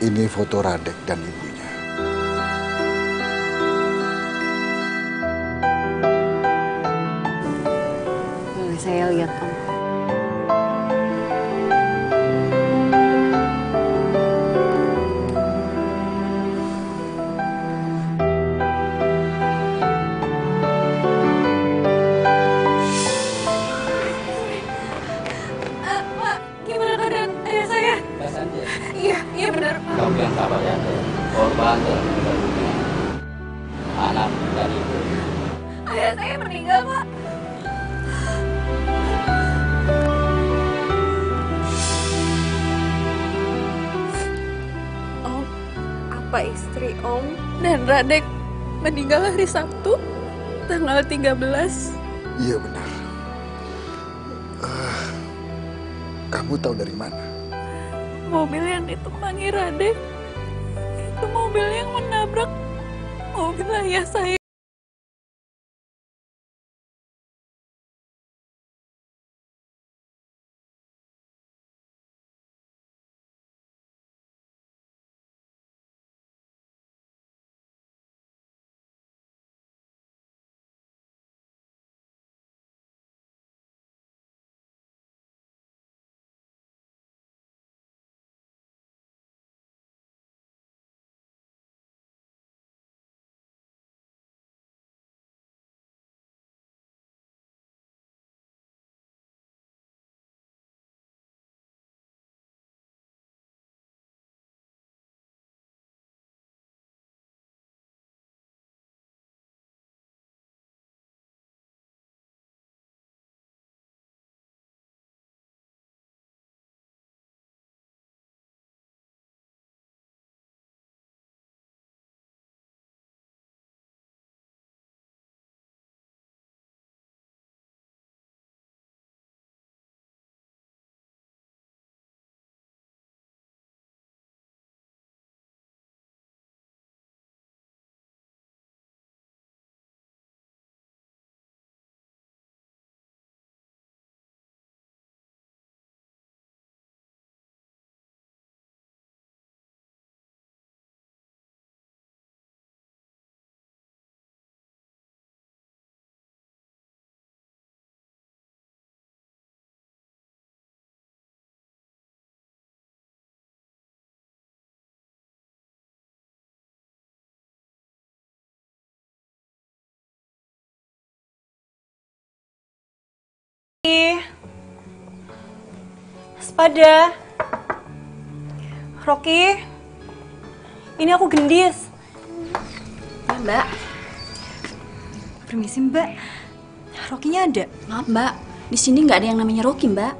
ini foto Radek dan ibunya. Boleh saya lihat Om? Pak, gimana keadaan ayah saya? Iya benar. Kamu yang sabar ya, korban telah meninggal anak dan ibu. Ayah saya meninggal, Pak. Om, apa istri Om dan Radek meninggal hari Sabtu, tanggal 13? Iya benar. Kamu tahu dari mana? Mobil yang ditumpangi Radek, itu mobil yang menabrak mobil ayah saya. Sepada. Rocky. Ini aku Gendis. Ya, Mbak. Permisi, Mbak. Rocky-nya ada? Maaf, Mbak. Di sini nggak ada yang namanya Rocky, Mbak.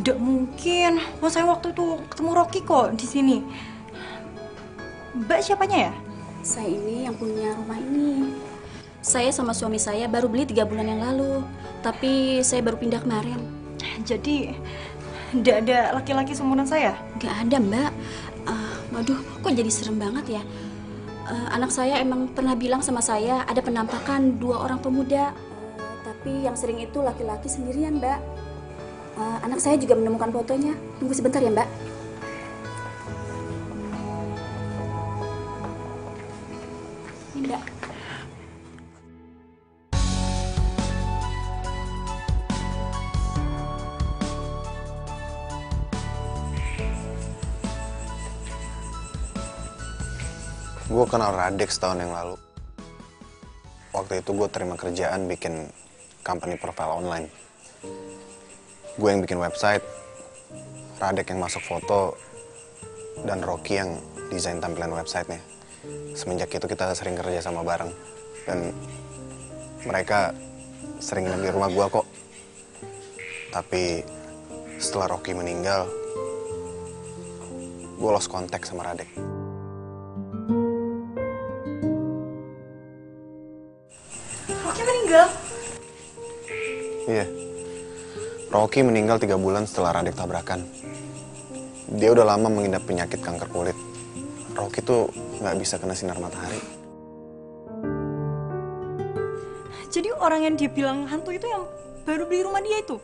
Nggak mungkin. Wah, saya waktu itu ketemu Rocky kok di sini. Mbak siapanya ya? Saya ini yang punya rumah ini. Saya sama suami saya baru beli 3 bulan yang lalu. Tapi saya baru pindah kemarin. Jadi, nggak ada laki-laki seumuran saya? Nggak ada, Mbak. Waduh, kok jadi serem banget ya? Anak saya emang pernah bilang sama saya ada penampakan 2 orang pemuda. Tapi yang sering itu laki-laki sendirian, Mbak. Anak saya juga menemukan fotonya. Tunggu sebentar ya, Mbak. Ini, Mbak. Gue kenal Radek setahun yang lalu. Waktu itu gue terima kerjaan bikin company profile online. Gue yang bikin website, Radek yang masuk foto, dan Rocky yang desain tampilan websitenya. Semenjak itu kita sering kerja sama bareng. Dan mereka sering nginep di rumah gue kok. Tapi setelah Rocky meninggal, gue lost contact sama Radek. Iya, Rocky meninggal 3 bulan setelah Radek tabrakan. Dia udah lama mengidap penyakit kanker kulit. Rocky tuh nggak bisa kena sinar matahari. Jadi orang yang dia bilang hantu itu yang baru beli rumah dia itu?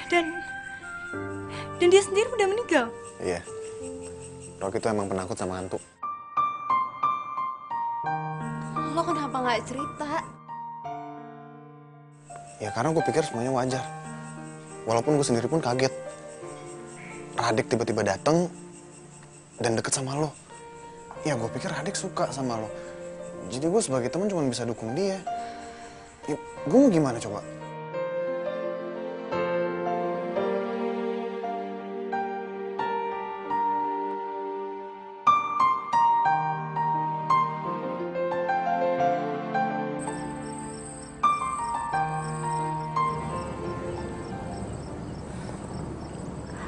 Dan dia sendiri udah meninggal? Iya, Rocky tuh emang penakut sama hantu. Lo kenapa nggak cerita? Ya karena gue pikir semuanya wajar. Walaupun gue sendiri pun kaget. Radek tiba-tiba dateng dan deket sama lo. Ya gue pikir Radek suka sama lo. Jadi gue sebagai teman cuma bisa dukung dia. Ya, gue mau gimana coba?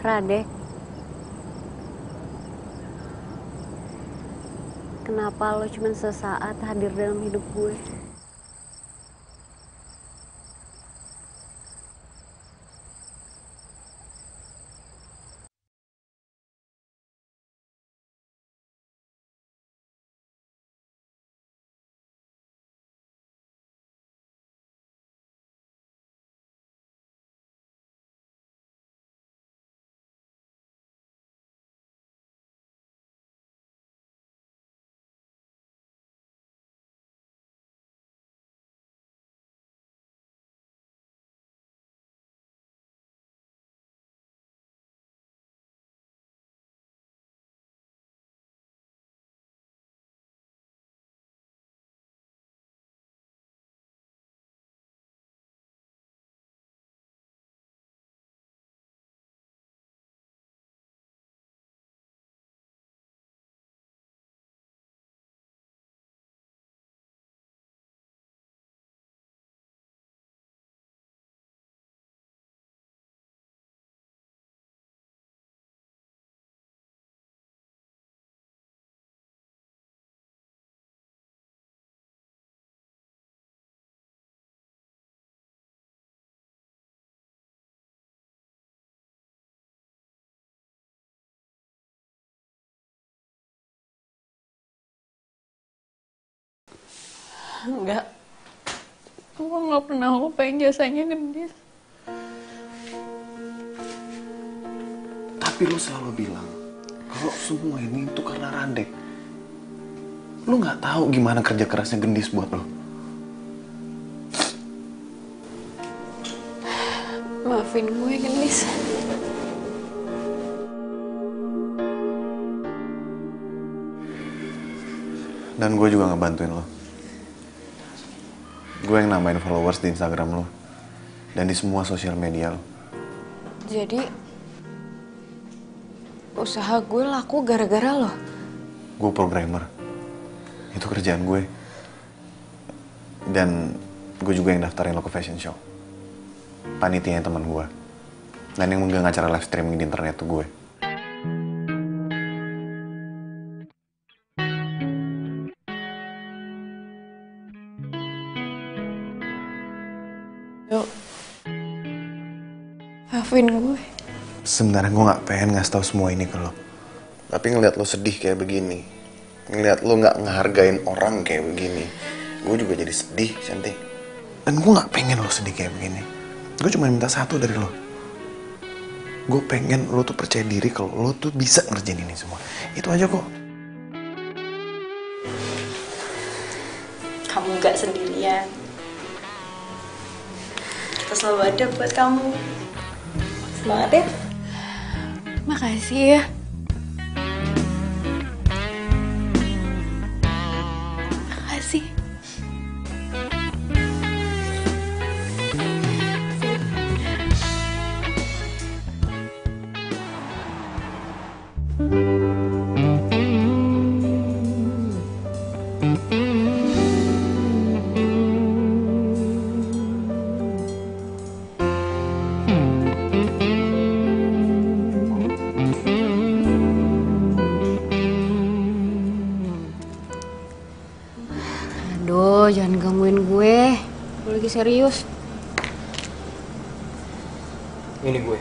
Radek, kenapa lo cuma sesaat hadir dalam hidup gue? Enggak. Aku nggak pernah lupain jasanya Gendis. Tapi lo selalu bilang kalau semua ini itu karena Radek. Lo nggak tahu gimana kerja kerasnya Gendis buat lo. Maafin gue, Gendis. Dan gue juga ngebantuin lo. Gue yang nambahin followers di Instagram lo. dan di semua sosial media lo. Jadi usaha gue laku gara-gara lo? Gue programmer. Itu kerjaan gue. Dan gue juga yang daftarin lo ke fashion show. Panitianya teman gue. Dan yang megang acara live streaming di internet tuh gue. Yuk, maafin gue. Sebenarnya gue gak pengen ngasih tahu semua ini ke lo. Tapi ngeliat lo sedih kayak begini, ngeliat lo gak ngehargain orang kayak begini, gue juga jadi sedih, Cantik. Dan gue gak pengen lo sedih kayak begini. Gue cuma minta satu dari lo. Gue pengen lo tuh percaya diri kalau lo tuh bisa ngerjain ini semua. Itu aja kok. Kamu gak sendirian. Kita selalu ada buat kamu. Semangat ya. Makasih ya. Makasih. Aduh, jangan gangguin gue. Gue lagi serius. Ini gue.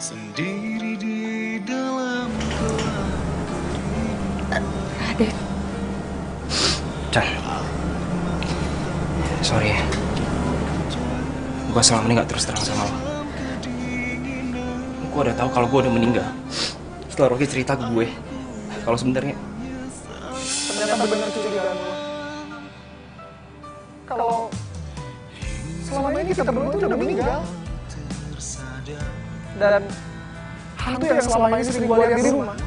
Sendiri di dalam Radek. Chan, sorry ya. Gue selama ini gak terus terang sama lo. Gue udah tahu kalau gue udah meninggal. Setelah Rocky cerita ke gue kalau sebenarnya ternyata benar itu dugaan lo. Kalau selama ini kita berdua tuh udah meninggal. Dan hantu yang selama ini sering gue lihat di rumah,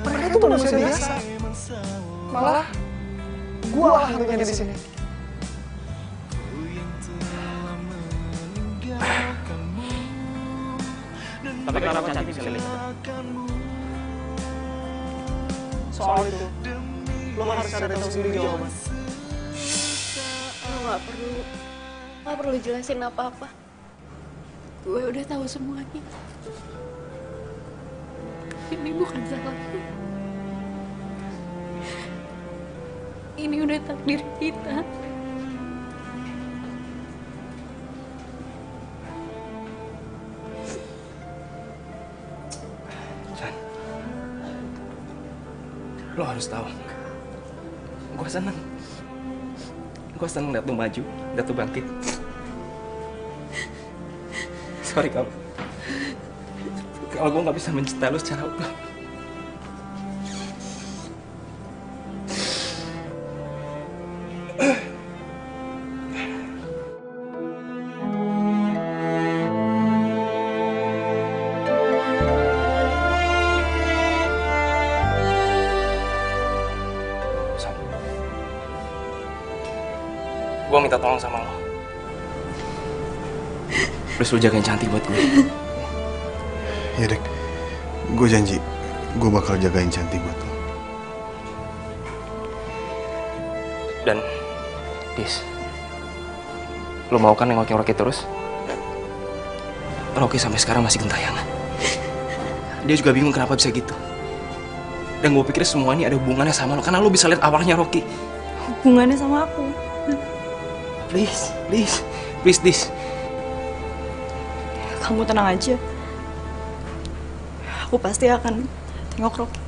mereka tuh manusia biasa. Malah gue hantunya di sini. tapi kenapa Cantik bisa lihat? Soal itu, lo harus cari tahu sendiri jawaban. Lo gak perlu jelasin apa-apa. Gue udah tahu semuanya. Ini bukan salahku. Ini udah takdir kita. San, lo harus tahu. Gue seneng. Gue seneng liat lo maju, liat lo bangkit. Sorry kalau gue nggak bisa mencintai lo secara utuh. Gue minta tolong sama lo. Please lo jagain Cantik buat gue. Ya Dek, gue janji gue bakal jagain Cantik buat lo. Dan, Dis, lo mau kan nengokin Rocky terus? Rocky sampai sekarang masih gentayangan. Dia juga bingung kenapa bisa gitu. Dan gue pikir semua ini ada hubungannya sama lo, karena lo bisa lihat awalnya Rocky. Hubungannya sama aku. Please, Dis. Kamu tenang aja. Aku pasti akan tengok Rocky.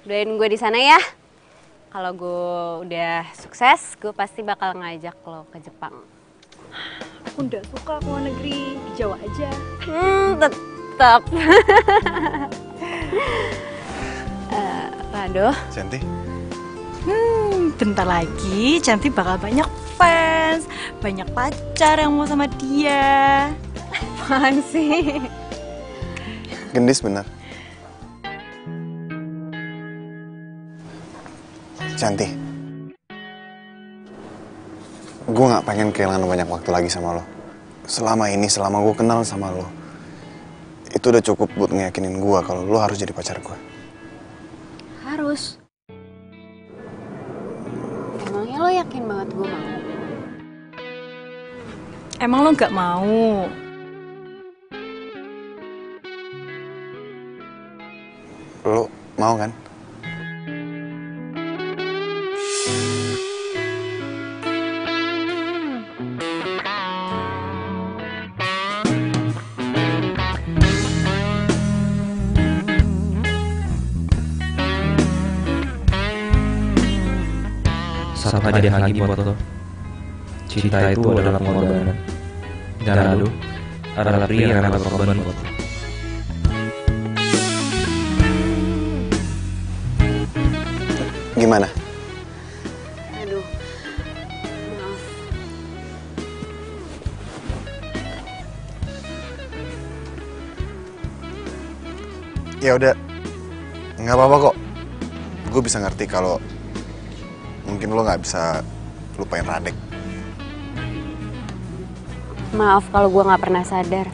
Doain gue di sana ya. Kalau gue udah sukses, gue pasti bakal ngajak lo ke Jepang. Aku nggak suka ke luar negeri, di Jawa aja. Tetap. Rado. Cantik. Bentar lagi Cantik bakal banyak fans, banyak pacar yang mau sama dia. Apaan sih? Gendis bener. Cantik. Gue gak pengen kehilangan banyak waktu lagi sama lo. Selama ini, selama gue kenal sama lo, itu udah cukup buat ngeyakinin gue kalau lo harus jadi pacar gue. Harus. Emangnya lo yakin banget gue mau? Emang lo nggak mau? Lo mau kan? Satu hadiah lagi buat lo. Cinta itu adalah pengorbanan. Dan Rado adalah pria yang rela berkorban buat lo. Gimana? Aduh, maaf. Ya udah, nggak apa-apa kok. Gue bisa ngerti kalau mungkin lo nggak bisa lupain Radek. Maaf kalau gue nggak pernah sadar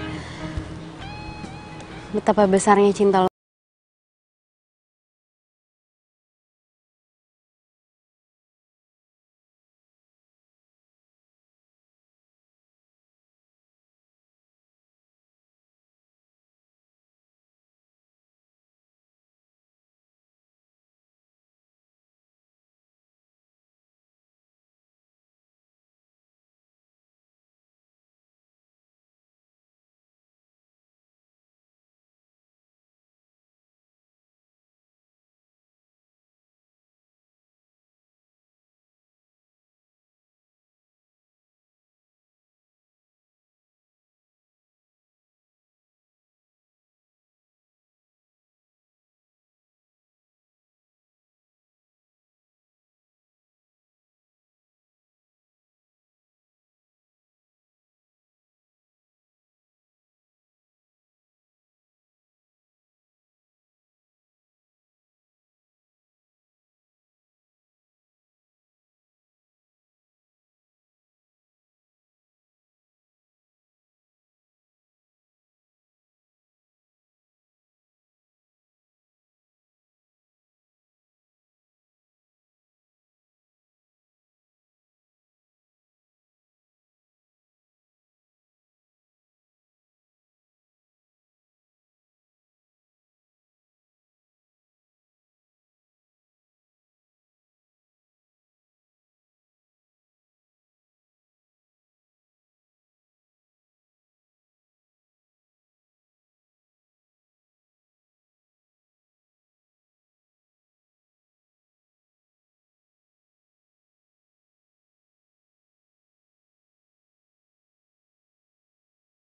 betapa besarnya cinta lo.